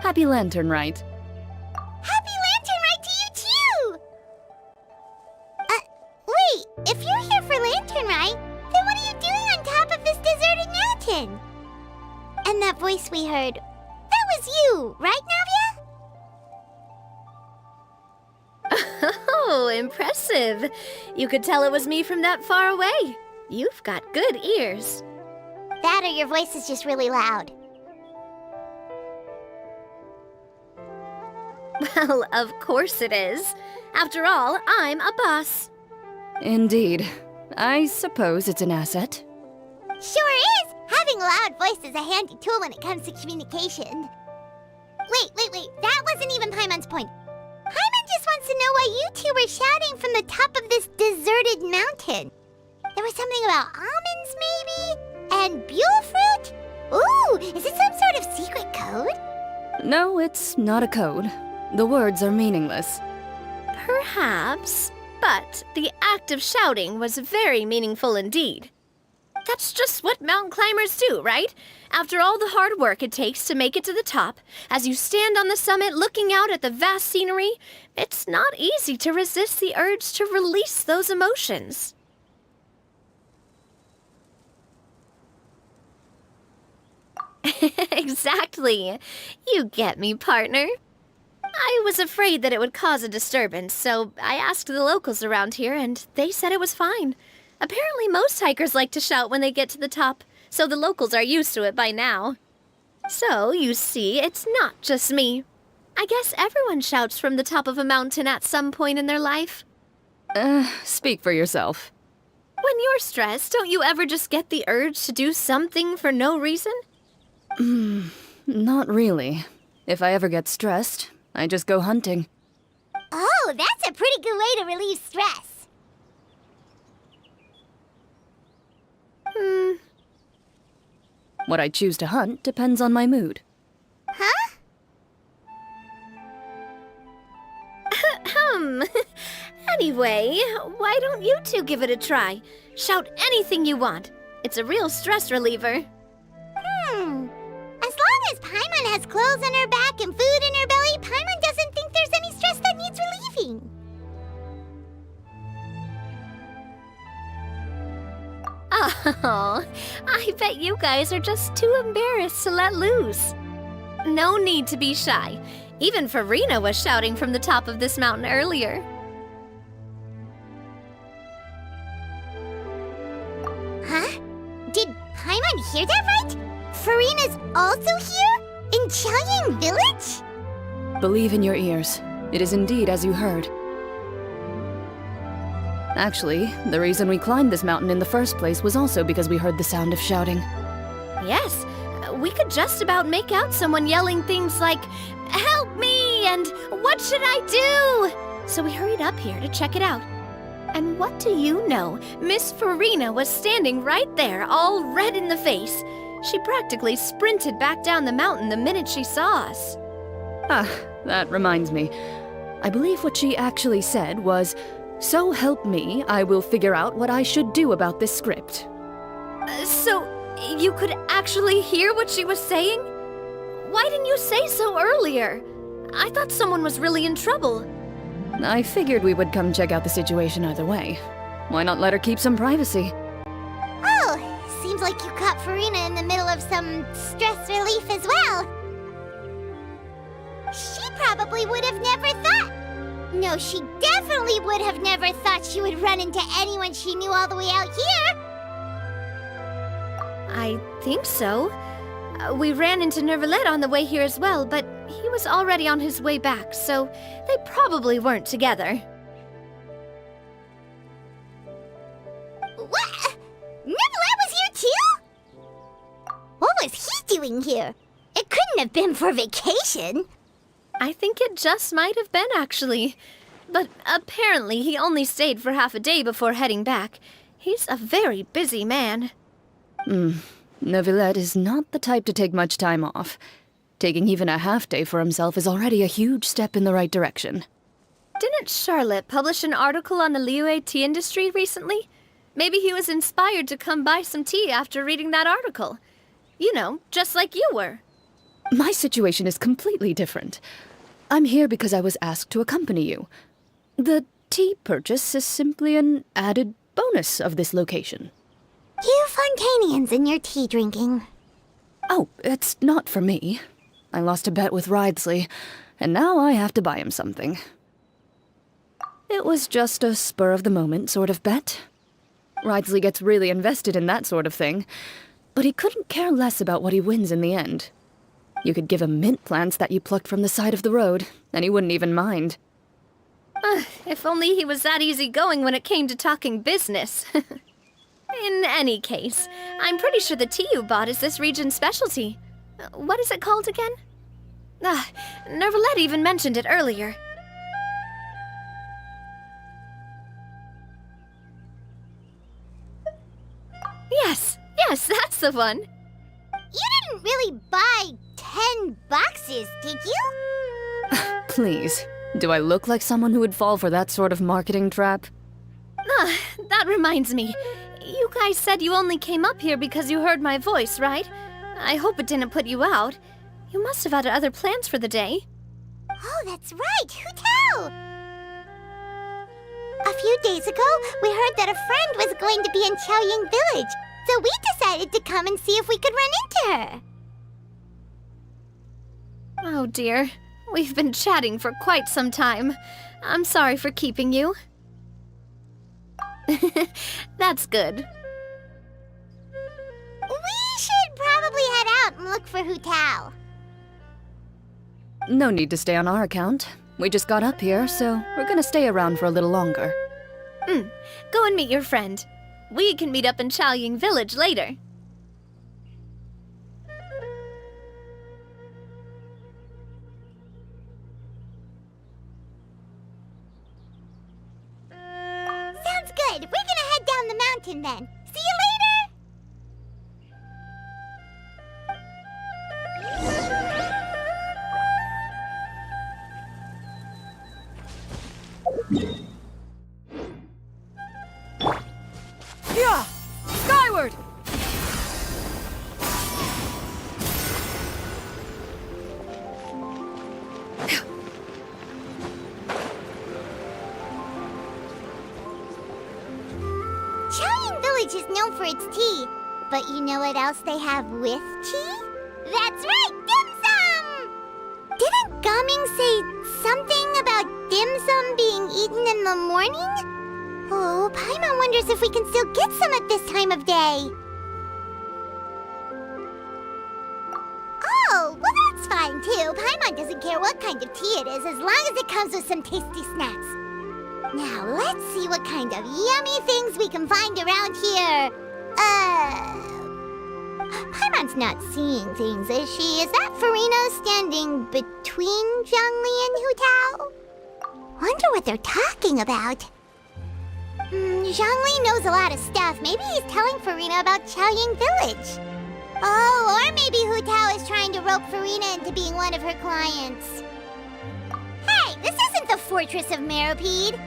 Happy Lantern Rite. Happy Lantern Rite to you too! Wait, if you're here for Lantern Rite, then what are you doing on top of this deserted mountain? And that voice we heard, that was you, right, Navia? Oh, impressive. You could tell it was me from that far away. You've got good ears. That or your voice is just really loud. Well, of course it is. After all, I'm a boss. Indeed. I suppose it's an asset. Sure is! Having a loud voice is a handy tool when it comes to communication. Wait. That wasn't even Paimon's point. Paimon just wants to know why you two were shouting from the top of this deserted mountain. There was something about almonds, maybe? And buell fruit? Ooh, is it some sort of secret code? No, it's not a code. The words are meaningless. Perhaps, but the act of shouting was very meaningful indeed. That's just what mountain climbers do, right? After all the hard work it takes to make it to the top, as you stand on the summit looking out at the vast scenery, it's not easy to resist the urge to release those emotions. Exactly. You get me, partner. I was afraid that it would cause a disturbance, so I asked the locals around here, and they said it was fine. Apparently most hikers like to shout when they get to the top, so the locals are used to it by now. So, you see, it's not just me. I guess everyone shouts from the top of a mountain at some point in their life. Speak for yourself. When you're stressed, don't you ever just get the urge to do something for no reason? Not really. If I ever get stressed, I just go hunting. Oh, that's a pretty good way to relieve stress. What I choose to hunt depends on my mood. Huh? Anyway, why don't you two give it a try? Shout anything you want. It's a real stress reliever. As long as Paimon has clothes on her back and food in her belly, Paimon doesn't think there's any stress that needs relieving. Oh, I bet you guys are just too embarrassed to let loose. No need to be shy. Even Farina was shouting from the top of this mountain earlier. Huh? Did Paimon hear that right? Farina's also here? In Chaoyang Village? Believe in your ears. It is indeed as you heard. Actually, the reason we climbed this mountain in the first place was also because we heard the sound of shouting. Yes, we could just about make out someone yelling things like, "Help me!" and "What should I do?" So we hurried up here to check it out. And what do you know? Miss Farina was standing right there, all red in the face. She practically sprinted back down the mountain the minute she saw us. Ah, that reminds me. I believe what she actually said was, "So help me, I will figure out what I should do about this script." So, you could actually hear what she was saying? Why didn't you say so earlier? I thought someone was really in trouble. I figured we would come check out the situation either way. Why not let her keep some privacy? Oh, seems like you caught Farina in the middle of some stress relief as well. She probably would have never thought. No, she definitely would have never thought she would run into anyone she knew all the way out here. I think so. We ran into Nervalet on the way here as well, but he was already on his way back, so they probably weren't together. What? Nervalet was here too? What was he doing here? It couldn't have been for vacation. I think it just might have been, actually. But apparently he only stayed for half a day before heading back. He's a very busy man. Neuvillette is not the type to take much time off. Taking even a half day for himself is already a huge step in the right direction. Didn't Charlotte publish an article on the Liyue tea industry recently? Maybe he was inspired to come buy some tea after reading that article. You know, just like you were. My situation is completely different. I'm here because I was asked to accompany you. The tea purchase is simply an added bonus of this location. You Fontanians and your tea drinking. Oh, it's not for me. I lost a bet with Ridesley, and now I have to buy him something. It was just a spur-of-the-moment sort of bet. Ridesley gets really invested in that sort of thing, but he couldn't care less about what he wins in the end. You could give him mint plants that you plucked from the side of the road, and he wouldn't even mind. If only he was that easygoing when it came to talking business. In any case, I'm pretty sure the tea you bought is this region's specialty. What is it called again? Nervalet even mentioned it earlier. Yes, that's the one. You didn't really buy 10 boxes, did you? Please, do I look like someone who would fall for that sort of marketing trap? That reminds me. You guys said you only came up here because you heard my voice, right? I hope it didn't put you out. You must have had other plans for the day. Oh, that's right. Who tell? A few days ago, we heard that a friend was going to be in Chaoyang Village, so we decided to come and see if we could run into her. Oh dear. We've been chatting for quite some time. I'm sorry for keeping you. That's good. We should probably head out and look for Hu Tao. No need to stay on our account. We just got up here, so we're gonna stay around for a little longer. Go and meet your friend. We can meet up in Chaoyang Village later. Sounds good. We're gonna head down the mountain then. See you later! Yeah! Skyward! Chaoying Village is known for its tea, but you know what else they have with tea? That's right, dim sum! Didn't Gaming say something about dim sum being eaten in the morning? Oh, Paimon wonders if we can still get some at this time of day. Oh, well that's fine too. Paimon doesn't care what kind of tea it is as long as it comes with some tasty snacks. Now, let's see what kind of yummy things we can find around here. Paimon's not seeing things, is she? Is that Farina standing between Zhongli and Hu Tao? Wonder what they're talking about. Zhongli knows a lot of stuff. Maybe he's telling Farina about Chaoying Village. Oh, or maybe Hu Tao is trying to rope Farina into being one of her clients. Hey, this isn't the Fortress of Meropide.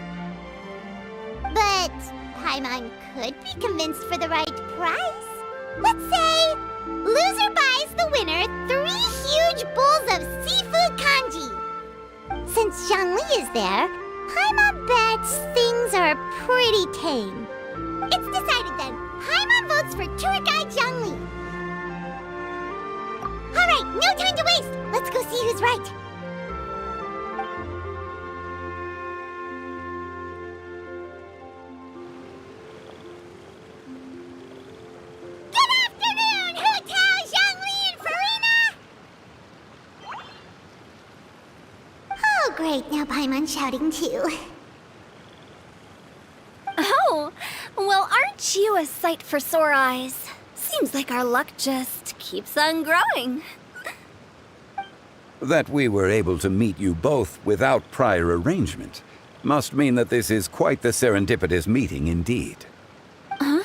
But Paimon could be convinced for the right price. Let's say loser buys the winner 3 huge bowls of seafood kanji. Since Zhongli is there, Paimon bets things are pretty tame. It's decided then. Paimon votes for tour guide Zhongli. All right, no time to waste. Let's go see who's right. Great, now Paimon's shouting too. Oh, well, aren't you a sight for sore eyes? Seems like our luck just keeps on growing. That we were able to meet you both without prior arrangement must mean that this is quite the serendipitous meeting indeed. Huh?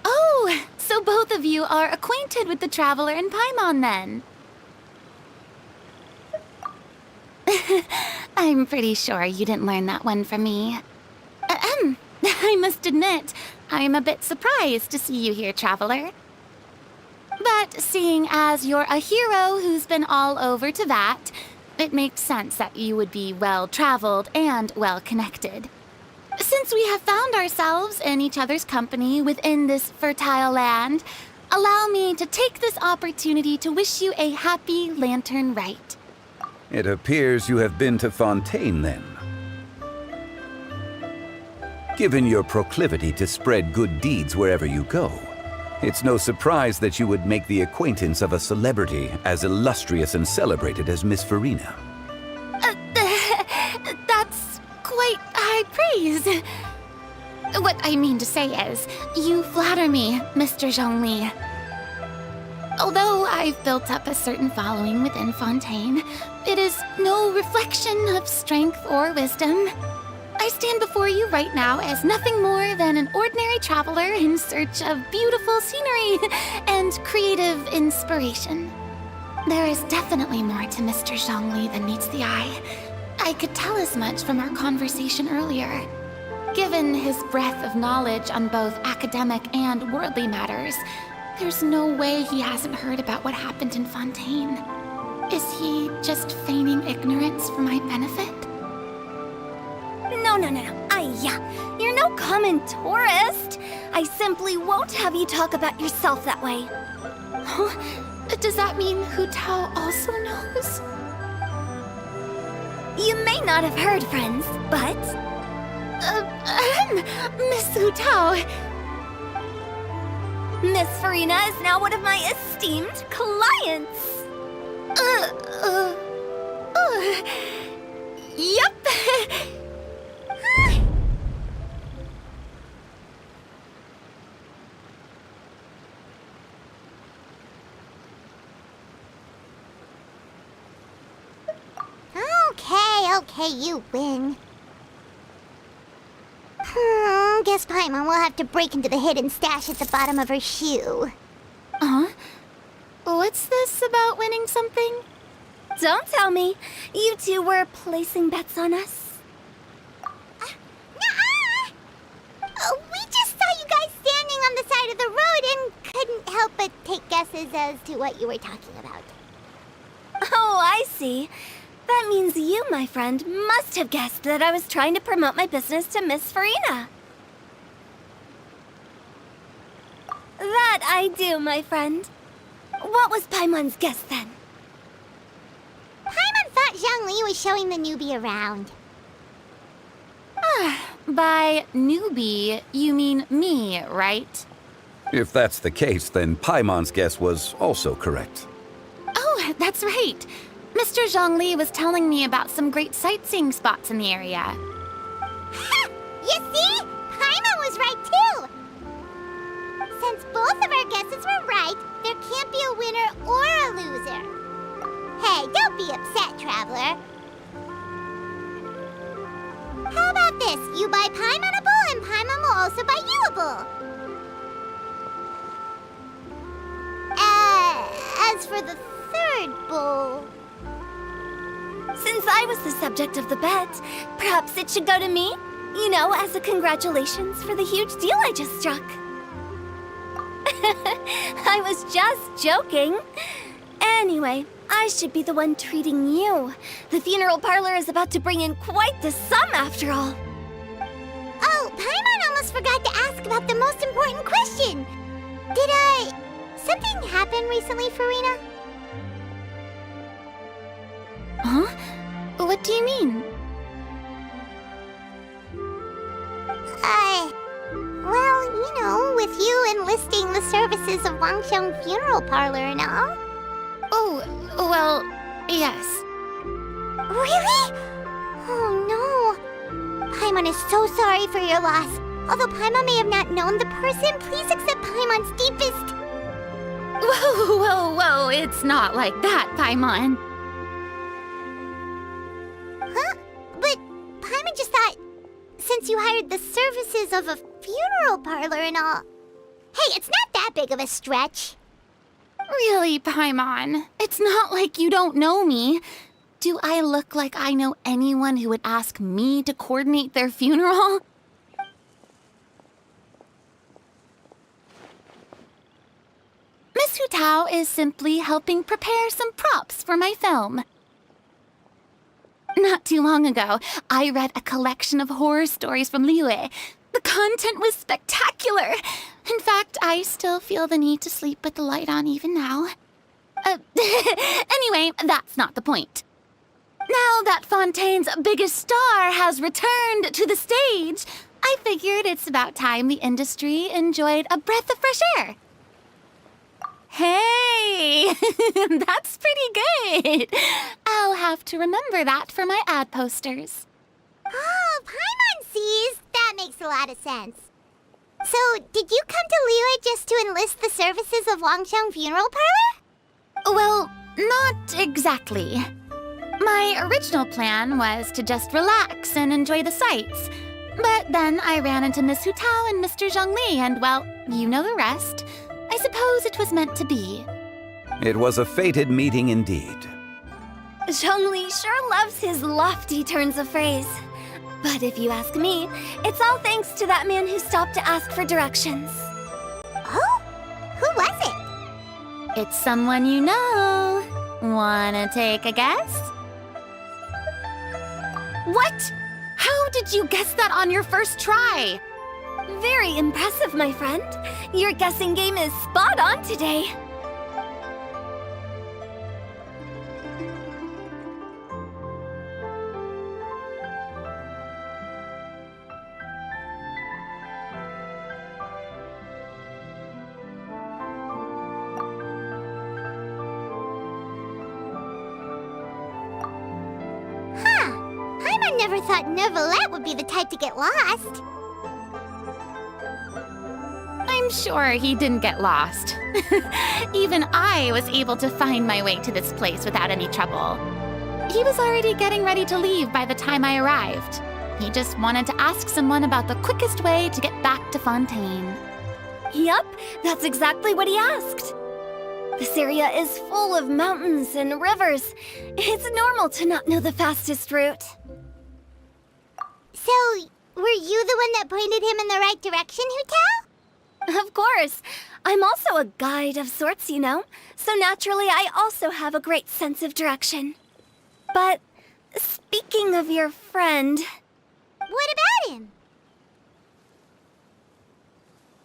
Oh, so both of you are acquainted with the Traveler and Paimon then? I'm pretty sure you didn't learn that one from me. I must admit, I'm a bit surprised to see you here, Traveler. But seeing as you're a hero who's been all over to that, it makes sense that you would be well-traveled and well-connected. Since we have found ourselves in each other's company within this fertile land, allow me to take this opportunity to wish you a happy Lantern Rite. It appears you have been to Fontaine, then. Given your proclivity to spread good deeds wherever you go, it's no surprise that you would make the acquaintance of a celebrity as illustrious and celebrated as Miss Farina. That's quite high praise. What I mean to say is, you flatter me, Mr. Zhongli. Although I've built up a certain following within Fontaine, it is no reflection of strength or wisdom. I stand before you right now as nothing more than an ordinary traveler in search of beautiful scenery and creative inspiration. There is definitely more to Mr. Zhongli than meets the eye. I could tell as much from our conversation earlier. Given his breadth of knowledge on both academic and worldly matters, there's no way he hasn't heard about what happened in Fontaine. Is he just feigning ignorance for my benefit? No. You're no common tourist. I simply won't have you talk about yourself that way. Huh? Does that mean Hu Tao also knows? You may not have heard, friends, but... Miss Hu Tao... Miss Farina is now one of my esteemed clients. Yep. Okay, you win. Guess Paimon will have to break into the hidden stash at the bottom of her shoe. What's this about winning something? Don't tell me. You two were placing bets on us. Nuh-uh! We just saw you guys standing on clues as to what you were talking about. Oh, I see. That means you, my friend, must have guessed that I was trying to promote my business to Miss Farina. That I do, my friend. What was Paimon's guess then? Paimon thought Zhongli was showing the newbie around. By newbie, you mean me, right? If that's the case, then Paimon's guess was also correct. Oh, that's right. Mr. Zhongli was telling me about some great sightseeing spots in the area. Ha! You see? Paimon was right too! Since both of our guesses were right, there can't be a winner or a loser. Hey, don't be upset, Traveler. How about this? You buy Paimon a bowl, and Paimon will also buy you a bowl. As for the third bowl... Since I was the subject of the bet, perhaps it should go to me? You know, as a congratulations for the huge deal I just struck. I was just joking. Anyway, I should be the one treating you. The funeral parlor is about to bring in quite the sum after all. Oh, Paimon almost forgot to ask about the most important question. Something happen recently, Farina? Huh? What do you mean? Well, you know, with you enlisting the services of Wangxiang Funeral Parlor and all. Oh, well, yes. Really? Oh no. Paimon is so sorry for your loss. Although Paimon may have not known the person, please accept Paimon's deepest... Whoa, it's not like that, Paimon. Huh? But Paimon just thought, since you hired the services of a funeral parlor and all... Hey, it's not that big of a stretch. Really, Paimon? It's not like you don't know me. Do I look like I know anyone who would ask me to coordinate their funeral? Miss Hu Tao is simply helping prepare some props for my film. Not too long ago, I read a collection of horror stories from Liyue. The content was spectacular. In fact, I still feel the need to sleep with the light on even now. Anyway, that's not the point. Now that Fontaine's biggest star has returned to the stage, I figured it's about time the industry enjoyed a breath of fresh air. Hey, that's pretty good. I'll have to remember that for my ad posters. Oh, Paimon sees. That makes a lot of sense. So, did you come to Liyue just to enlist the services of Wangxiang Funeral Parlor? Well, not exactly. My original plan was to just relax and enjoy the sights. But then I ran into Miss Hu Tao and Mr. Zhongli, and well, you know the rest. I suppose it was meant to be. It was a fated meeting indeed. Zhongli sure loves his lofty turns of phrase. But if you ask me, it's all thanks to that man who stopped to ask for directions. Oh? Who was it? It's someone you know. Wanna take a guess? What? How did you guess that on your first try? Very impressive, my friend. Your guessing game is spot on today. Paimon never thought Neuvillette would be the type to get lost. I'm sure he didn't get lost. Even I was able to find my way to this place without any trouble. He was already getting ready to leave by the time I arrived. He just wanted to ask someone about the quickest way to get back to Fontaine. Yup, that's exactly what he asked. This area is full of mountains and rivers. It's normal to not know the fastest route. So, were you the one that pointed him in the right direction, Hu Tao? Of course. I'm also a guide of sorts, you know. So naturally, I also have a great sense of direction. But speaking of your friend... What about him?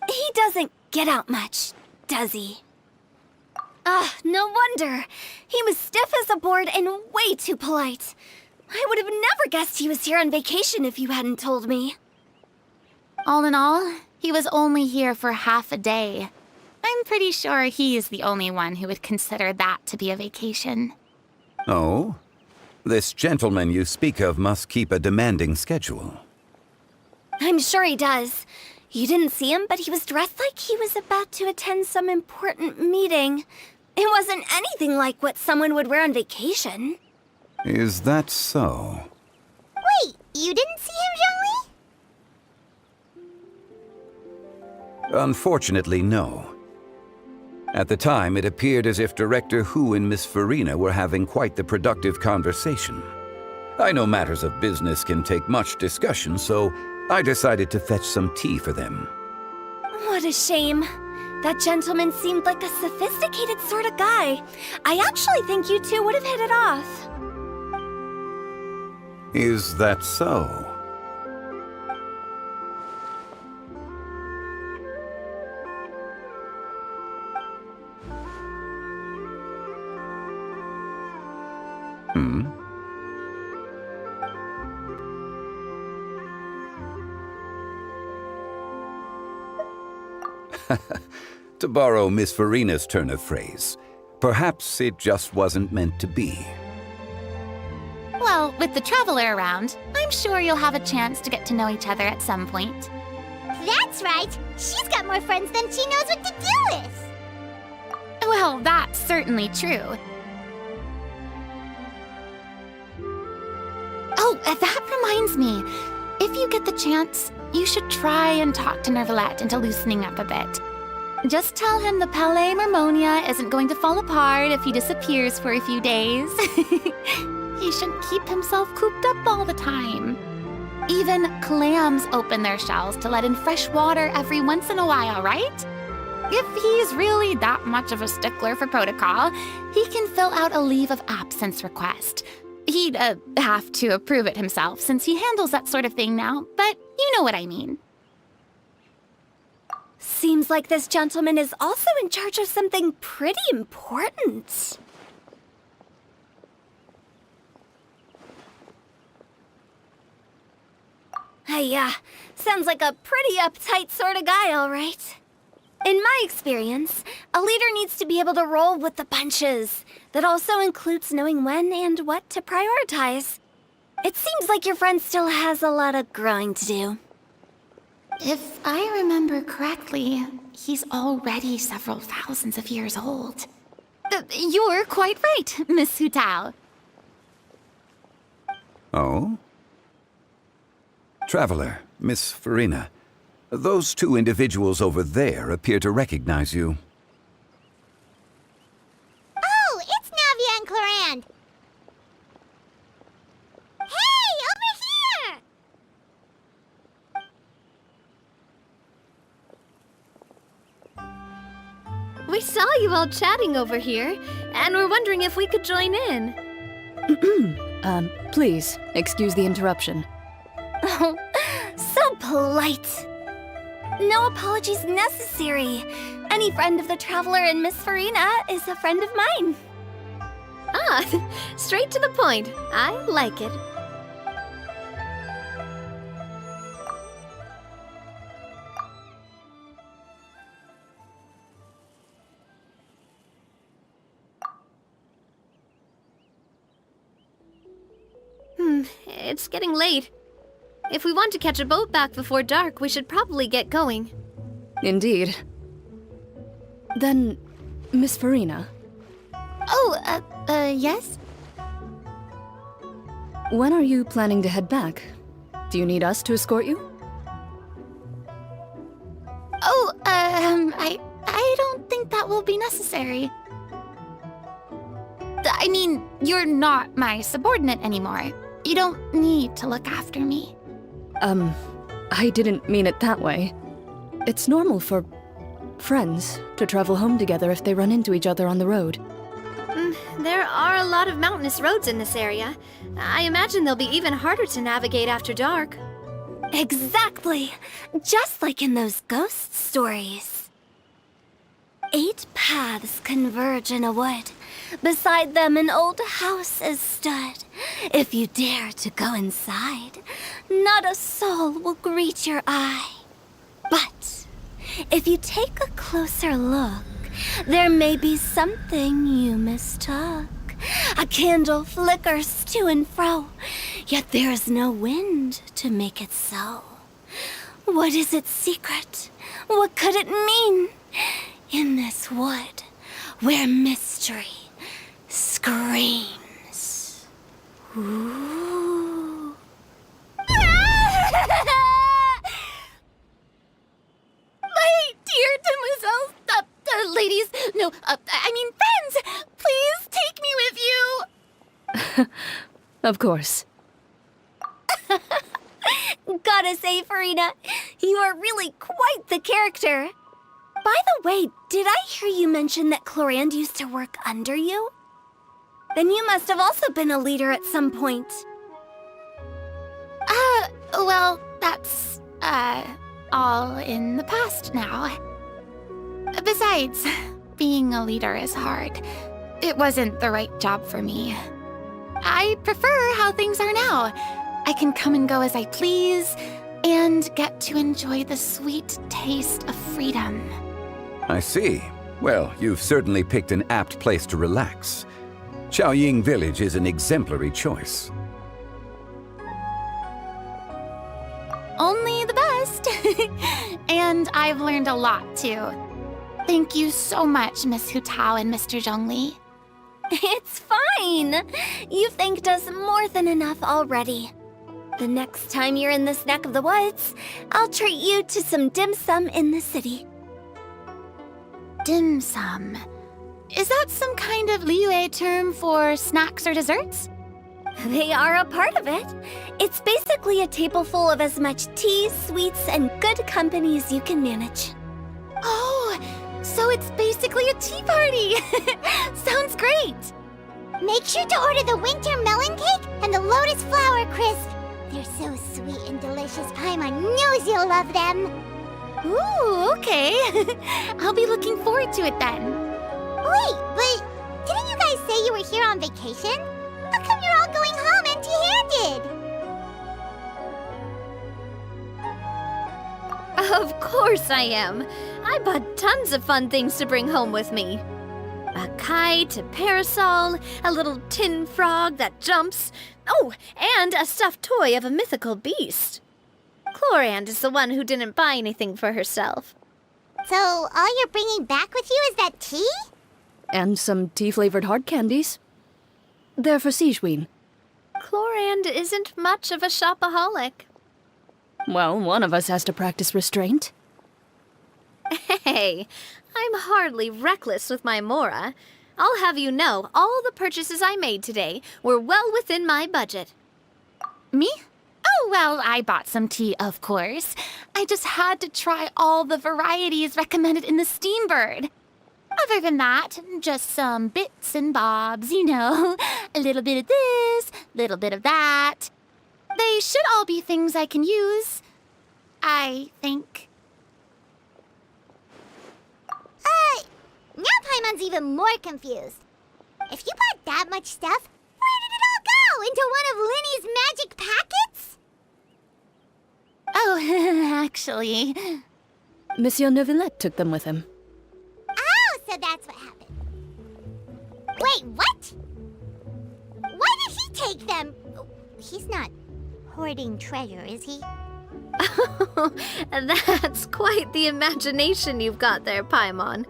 He doesn't get out much, does he? No wonder. He was stiff as a board and way too polite. I would have never guessed he was here on vacation if you hadn't told me. All in all, he was only here for half a day. I'm pretty sure he is the only one who would consider that to be a vacation. Oh? This gentleman you speak of must keep a demanding schedule. I'm sure he does. You didn't see him, but he was dressed like he was about to attend some important meeting. It wasn't anything like what someone would wear on vacation. Is that so? Wait, you didn't see him, Zhongli? Unfortunately, no. At the time, it appeared as if Director Hu and Miss Farina were having quite the productive conversation. I know matters of business can take much discussion, so I decided to fetch some tea for them. What a shame. That gentleman seemed like a sophisticated sort of guy. I actually think you two would have hit it off. Is that so? To borrow Miss Farina's turn of phrase, perhaps it just wasn't meant to be. Well, with the Traveler around, I'm sure you'll have a chance to get to know each other at some point. That's right. She's got more friends than she knows what to do with. Well, that's certainly true. Oh, that reminds me. If you get the chance, you should try and talk to Nervalette into loosening up a bit. Just tell him the Palais Mermonia isn't going to fall apart if he disappears for a few days. He shouldn't keep himself cooped up all the time. Even clams open their shells to let in fresh water every once in a while, right? If he's really that much of a stickler for protocol, he can fill out a leave of absence request. He'd have to approve it himself since he handles that sort of thing now, but you know what I mean. Seems like this gentleman is also in charge of something pretty important. Sounds like a pretty uptight sort of guy, all right. In my experience, a leader needs to be able to roll with the punches. That also includes knowing when and what to prioritize. It seems like your friend still has a lot of growing to do. If I remember correctly, he's already several thousands of years old. You're quite right, Miss Hu Tao. Oh? Traveler, Miss Farina, those two individuals over there appear to recognize you. Oh, it's Navia and Clarand. Hey, over here! We saw you all chatting over here, and we're wondering if we could join in. Please, excuse the interruption. Oh, so polite. No apologies necessary. Any friend of the Traveler and Miss Farina is a friend of mine. Ah, straight to the point. I like it. It's getting late. If we want to catch a boat back before dark, we should probably get going. Indeed. Then, Miss Farina, Oh, yes? when are you planning to head back? Do you need us to escort you? Oh, I don't think that will be necessary. I mean, you're not my subordinate anymore. You don't need to look after me. I didn't mean it that way. It's normal for friends to travel home together if they run into each other on the road. There are a lot of mountainous roads in this area. I imagine they'll be even harder to navigate after dark. Exactly! Just like in those ghost stories. 8 paths converge in a wood. Beside them an old house is stood. If you dare to go inside, not a soul will greet your eye. But if you take a closer look, there may be something you mistook. A candle flickers to and fro, yet there is no wind to make it so. What is its secret? What could it mean? In this wood, where mystery screams. Ooh. My dear demoiselles, ladies, no, I mean friends, please take me with you. Of course. Gotta say, Farina, you are really quite the character. By the way, did I hear you mention that Clorand used to work under you? Then you must have also been a leader at some point. Well, that's, all in the past now. Besides, being a leader is hard. It wasn't the right job for me. I prefer how things are now. I can come and go as I please, and get to enjoy the sweet taste of freedom. I see. Well, you've certainly picked an apt place to relax. Xiaoying Village is an exemplary choice. Only the best. And I've learned a lot, too. Thank you so much, Miss Hu Tao and Mr. Zhongli. It's fine. You've thanked us more than enough already. The next time you're in this neck of the woods, I'll treat you to some dim sum in the city. Dim sum. Is that some kind of Liyue term for snacks or desserts? They are a part of it. It's basically a table full of as much tea, sweets, and good company as you can manage. Oh, so it's basically a tea party. Sounds great. Make sure to order the winter melon cake and the lotus flower crisp. They're so sweet and delicious. Paimon knows you'll love them. Ooh, okay. I'll be looking forward to it then. Wait, but didn't you guys say you were here on vacation? How come you're all going home empty-handed? Of course I am. I bought tons of fun things to bring home with me. A kite, a parasol, a little tin frog that jumps. Oh, and a stuffed toy of a mythical beast. Clorand is the one who didn't buy anything for herself. So all you're bringing back with you is that tea? And some tea-flavored hard candies. They're for Sigewin. Clorand isn't much of a shopaholic. Well, one of us has to practice restraint. Hey, I'm hardly reckless with my Mora. I'll have you know, all the purchases I made today were well within my budget. Me? Oh, well, I bought some tea, of course. I just had to try all the varieties recommended in the Steambird. Other than that, just some bits and bobs, you know. A little bit of this, little bit of that. They should all be things I can use, I think. Now Paimon's even more confused. If you bought that much stuff, where did it all go? Into one of Linny's magic packets? Oh, actually... Monsieur Neuvillette took them with him. Oh, so that's what happened. Wait, what? Why did he take them? He's not hoarding treasure, is he? That's quite the imagination you've got there, Paimon.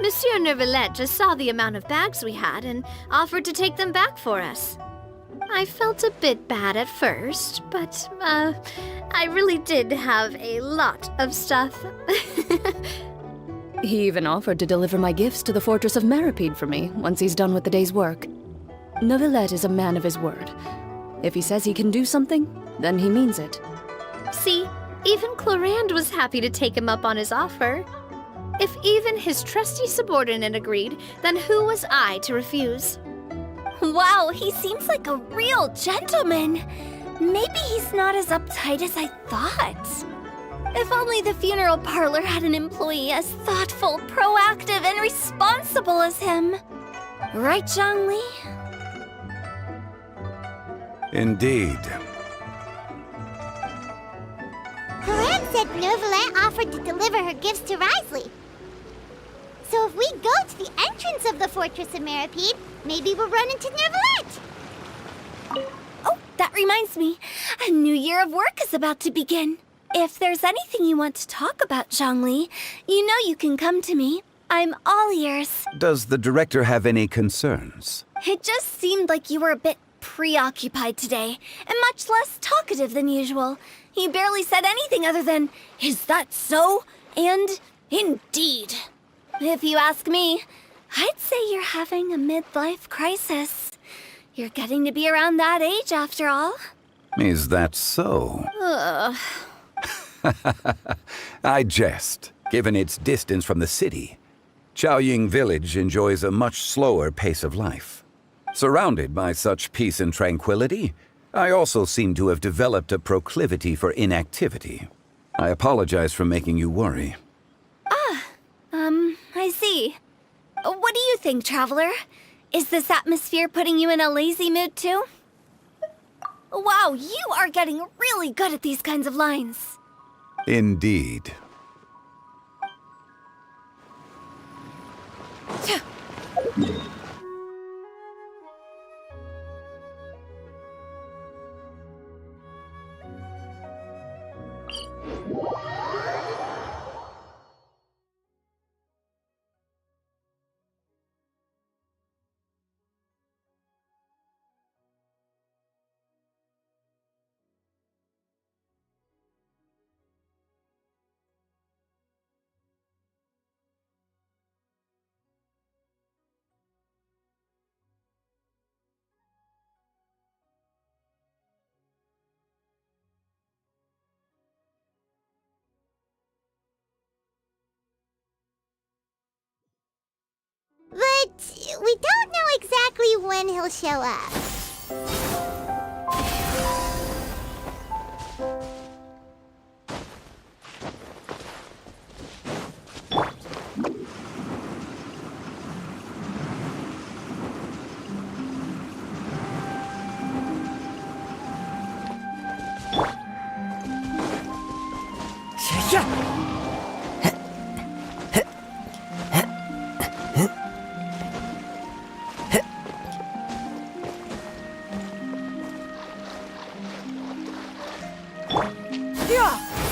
Monsieur Neuvillette just saw the amount of bags we had and offered to take them back for us. I felt a bit bad at first, but, I really did have a lot of stuff. He even offered to deliver my gifts to the Fortress of Maripede for me once he's done with the day's work. Neuvillette is a man of his word. If he says he can do something, then he means it. See, Even Clorand was happy to take him up on his offer. If even his trusty subordinate agreed, then who was I to refuse? Wow, he seems like a real gentleman. Maybe he's not as uptight as I thought. If only the funeral parlor had an employee as thoughtful, proactive, and responsible as him. Right, Zhongli? Indeed. Corinne said Novelet offered to deliver her gifts to Risley. So if we go to the entrance of the Fortress of Meripede, maybe we'll run into Novelet. Oh, that reminds me. A new year of work is about to begin. If there's anything you want to talk about, Zhongli, you know you can come to me. I'm all ears. Does the director have any concerns? It just seemed like you were a bit preoccupied today, and much less talkative than usual. You barely said anything other than, "Is that so?" and "Indeed." If you ask me, I'd say you're having a midlife crisis. You're getting to be around that age after all. Is that so? Ugh. I jest, given its distance from the city. Chaoying Village enjoys a much slower pace of life. Surrounded by such peace and tranquility, I also seem to have developed a proclivity for inactivity. I apologize for making you worry. I see. What do you think, Traveler? Is this atmosphere putting you in a lazy mood too? Wow, you are getting really good at these kinds of lines. Indeed. But we don't know exactly when he'll show up.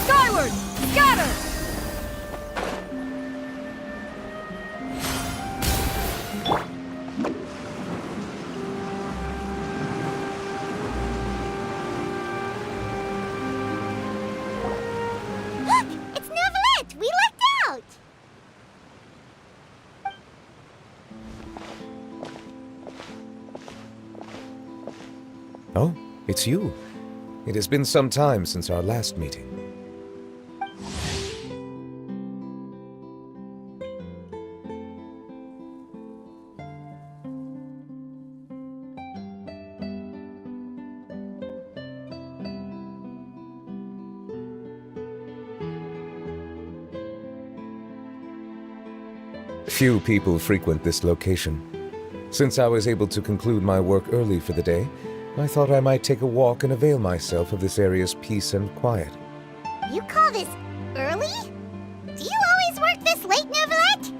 Skyward! Scatter! Look! It's Novelet! We lucked out! Oh, it's you. It has been some time since our last meeting. Few people frequent this location. Since I was able to conclude my work early for the day, I thought I might take a walk and avail myself of this area's peace and quiet. You call this early? Do you always work this late, Novelet?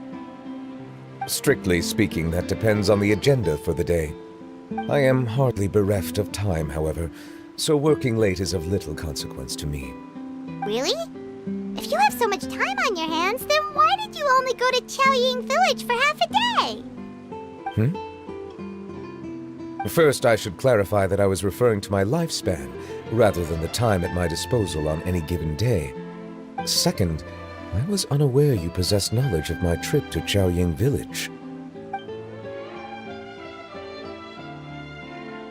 Strictly speaking, that depends on the agenda for the day. I am hardly bereft of time, however, so working late is of little consequence to me. Really? If you have so much time on your hands, then why did you only go to Chaoying Village for half a day? First, I should clarify that I was referring to my lifespan, rather than the time at my disposal on any given day. Second, I was unaware you possessed knowledge of my trip to Chaoying Village.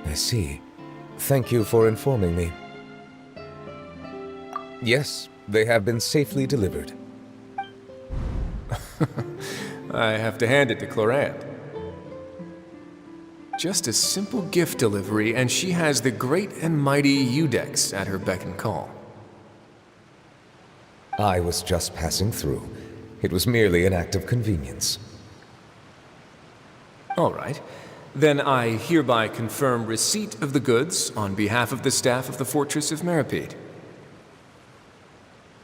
I see. Thank you for informing me. Yes, they have been safely delivered. I have to hand it to Clorand. Just a simple gift delivery, and she has the great and mighty Udex at her beck and call. I was just passing through. It was merely an act of convenience. All right. Then I hereby confirm receipt of the goods on behalf of the staff of the Fortress of Meripede.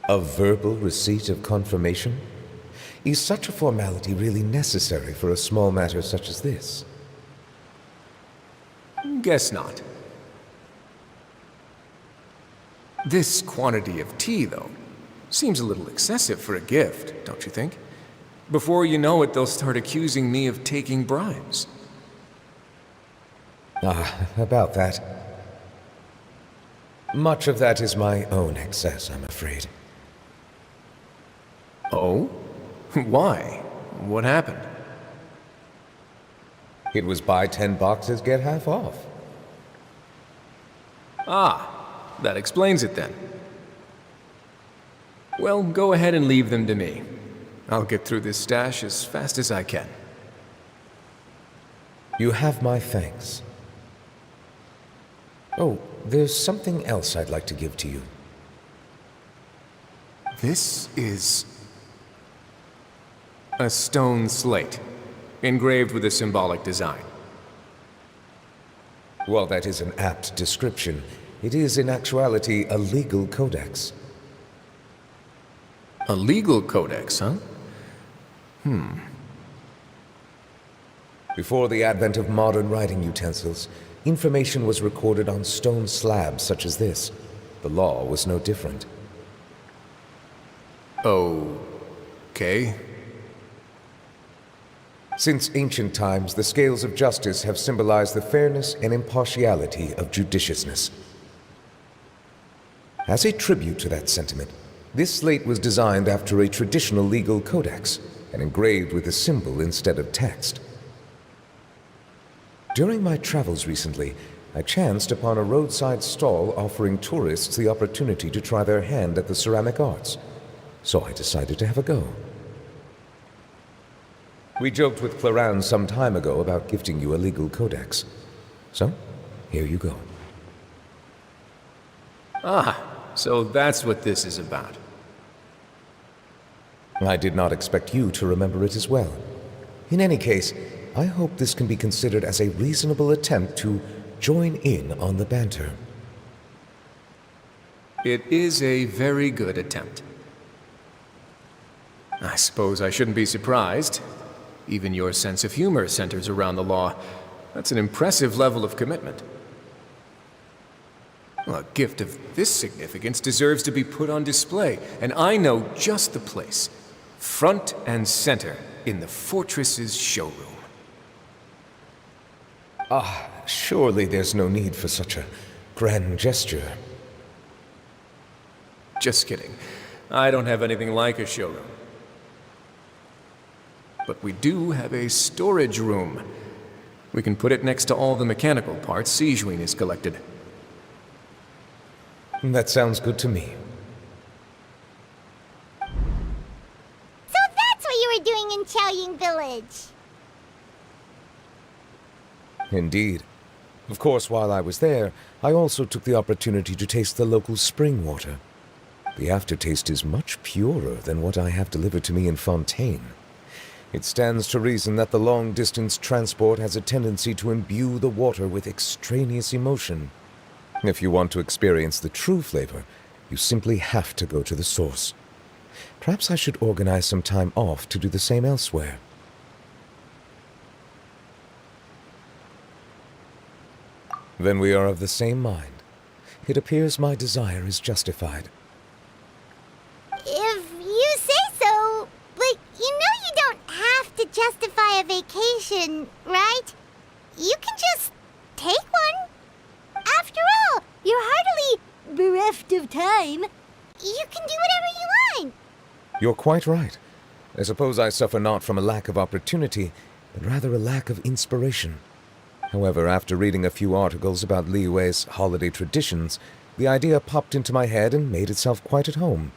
A verbal receipt of confirmation? Is such a formality really necessary for a small matter such as this? Guess not. This quantity of tea, though, seems a little excessive for a gift, don't you think? Before you know it, they'll start accusing me of taking bribes. About that. Much of that is my own excess, I'm afraid. Oh? Why? What happened? It was buy 10 boxes, get half off. Ah, that explains it then. Well, go ahead and leave them to me. I'll get through this stash as fast as I can. You have my thanks. Oh, there's something else I'd like to give to you. This is a stone slate, engraved with a symbolic design. While that is an apt description, it is in actuality a legal codex. A legal codex, huh? Before the advent of modern writing utensils, information was recorded on stone slabs such as this. The law was no different. Okay. Since ancient times, the scales of justice have symbolized the fairness and impartiality of judiciousness. As a tribute to that sentiment, this slate was designed after a traditional legal codex and engraved with a symbol instead of text. During my travels recently, I chanced upon a roadside stall offering tourists the opportunity to try their hand at the ceramic arts, so I decided to have a go. We joked with Clorand some time ago about gifting you a legal codex. So, here you go. Ah, so that's what this is about. I did not expect you to remember it as well. In any case, I hope this can be considered as a reasonable attempt to join in on the banter. It is a very good attempt. I suppose I shouldn't be surprised. Even your sense of humor centers around the law. That's an impressive level of commitment. Well, a gift of this significance deserves to be put on display, and I know just the place. Front and center in the Fortress's showroom. Surely there's no need for such a grand gesture. Just kidding. I don't have anything like a showroom. But we do have a storage room. We can put it next to all the mechanical parts Sijuin has collected. That sounds good to me. So that's what you were doing in Chaoying Village. Indeed. Of course, while I was there, I also took the opportunity to taste the local spring water. The aftertaste is much purer than what I have delivered to me in Fontaine. It stands to reason that the long-distance transport has a tendency to imbue the water with extraneous emotion. If you want to experience the true flavor, you simply have to go to the source. Perhaps I should organize some time off to do the same elsewhere. Then we are of the same mind. It appears my desire is justified. If you say so, but you know you don't have to justify a vacation, right? You can just take one. After all, you're hardly bereft of time. You can do whatever you want. You're quite right. I suppose I suffer not from a lack of opportunity, but rather a lack of inspiration. However, after reading a few articles about Li Wei's holiday traditions, the idea popped into my head and made itself quite at home.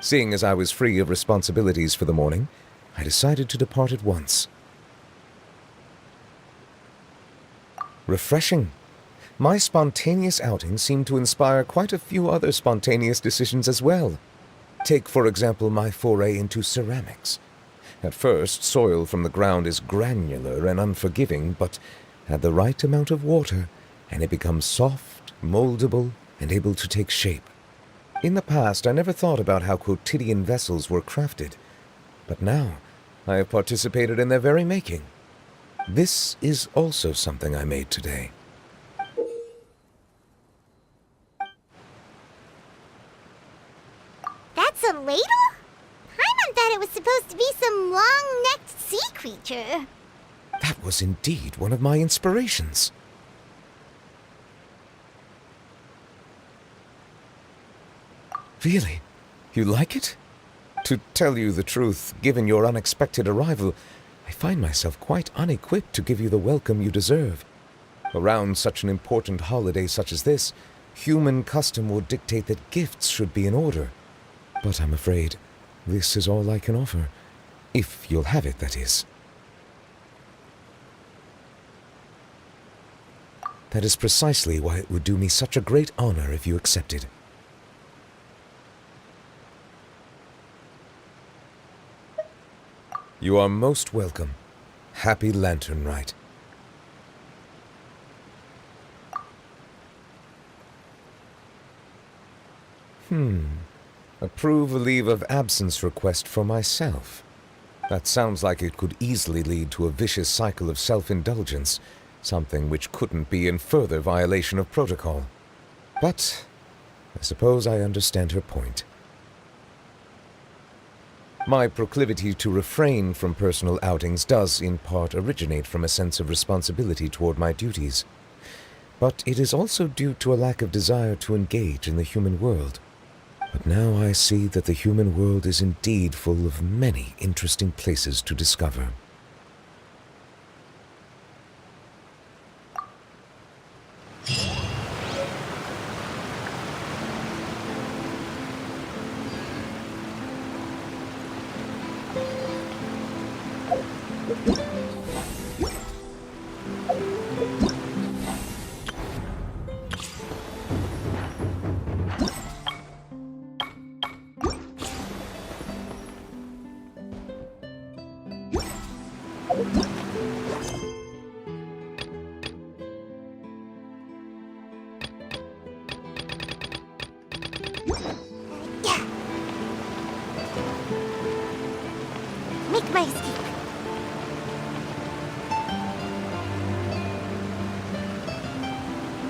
Seeing as I was free of responsibilities for the morning, I decided to depart at once. Refreshing. My spontaneous outing seemed to inspire quite a few other spontaneous decisions as well. Take, for example, my foray into ceramics. At first, soil from the ground is granular and unforgiving, but add the right amount of water, and it becomes soft, moldable, and able to take shape. In the past, I never thought about how quotidian vessels were crafted, but now I have participated in their very making. This is also something I made today. That's a ladle? Paimon thought it was supposed to be some long-necked sea creature. That was indeed one of my inspirations. Really? You like it? To tell you the truth, given your unexpected arrival, I find myself quite unequipped to give you the welcome you deserve. Around such an important holiday such as this, human custom would dictate that gifts should be in order. But I'm afraid this is all I can offer. If you'll have it, that is. That is precisely why it would do me such a great honor if you accepted. You are most welcome. Happy Lantern Rite. Approve a leave of absence request for myself. That sounds like it could easily lead to a vicious cycle of self-indulgence, something which couldn't be in further violation of protocol. But I suppose I understand her point. My proclivity to refrain from personal outings does, in part, originate from a sense of responsibility toward my duties. But it is also due to a lack of desire to engage in the human world. But now I see that the human world is indeed full of many interesting places to discover. Make my escape.